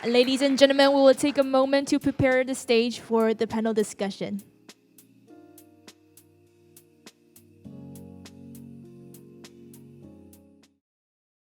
Ladies and gentlemen, we will take a moment to prepare the stage for the panel discussion.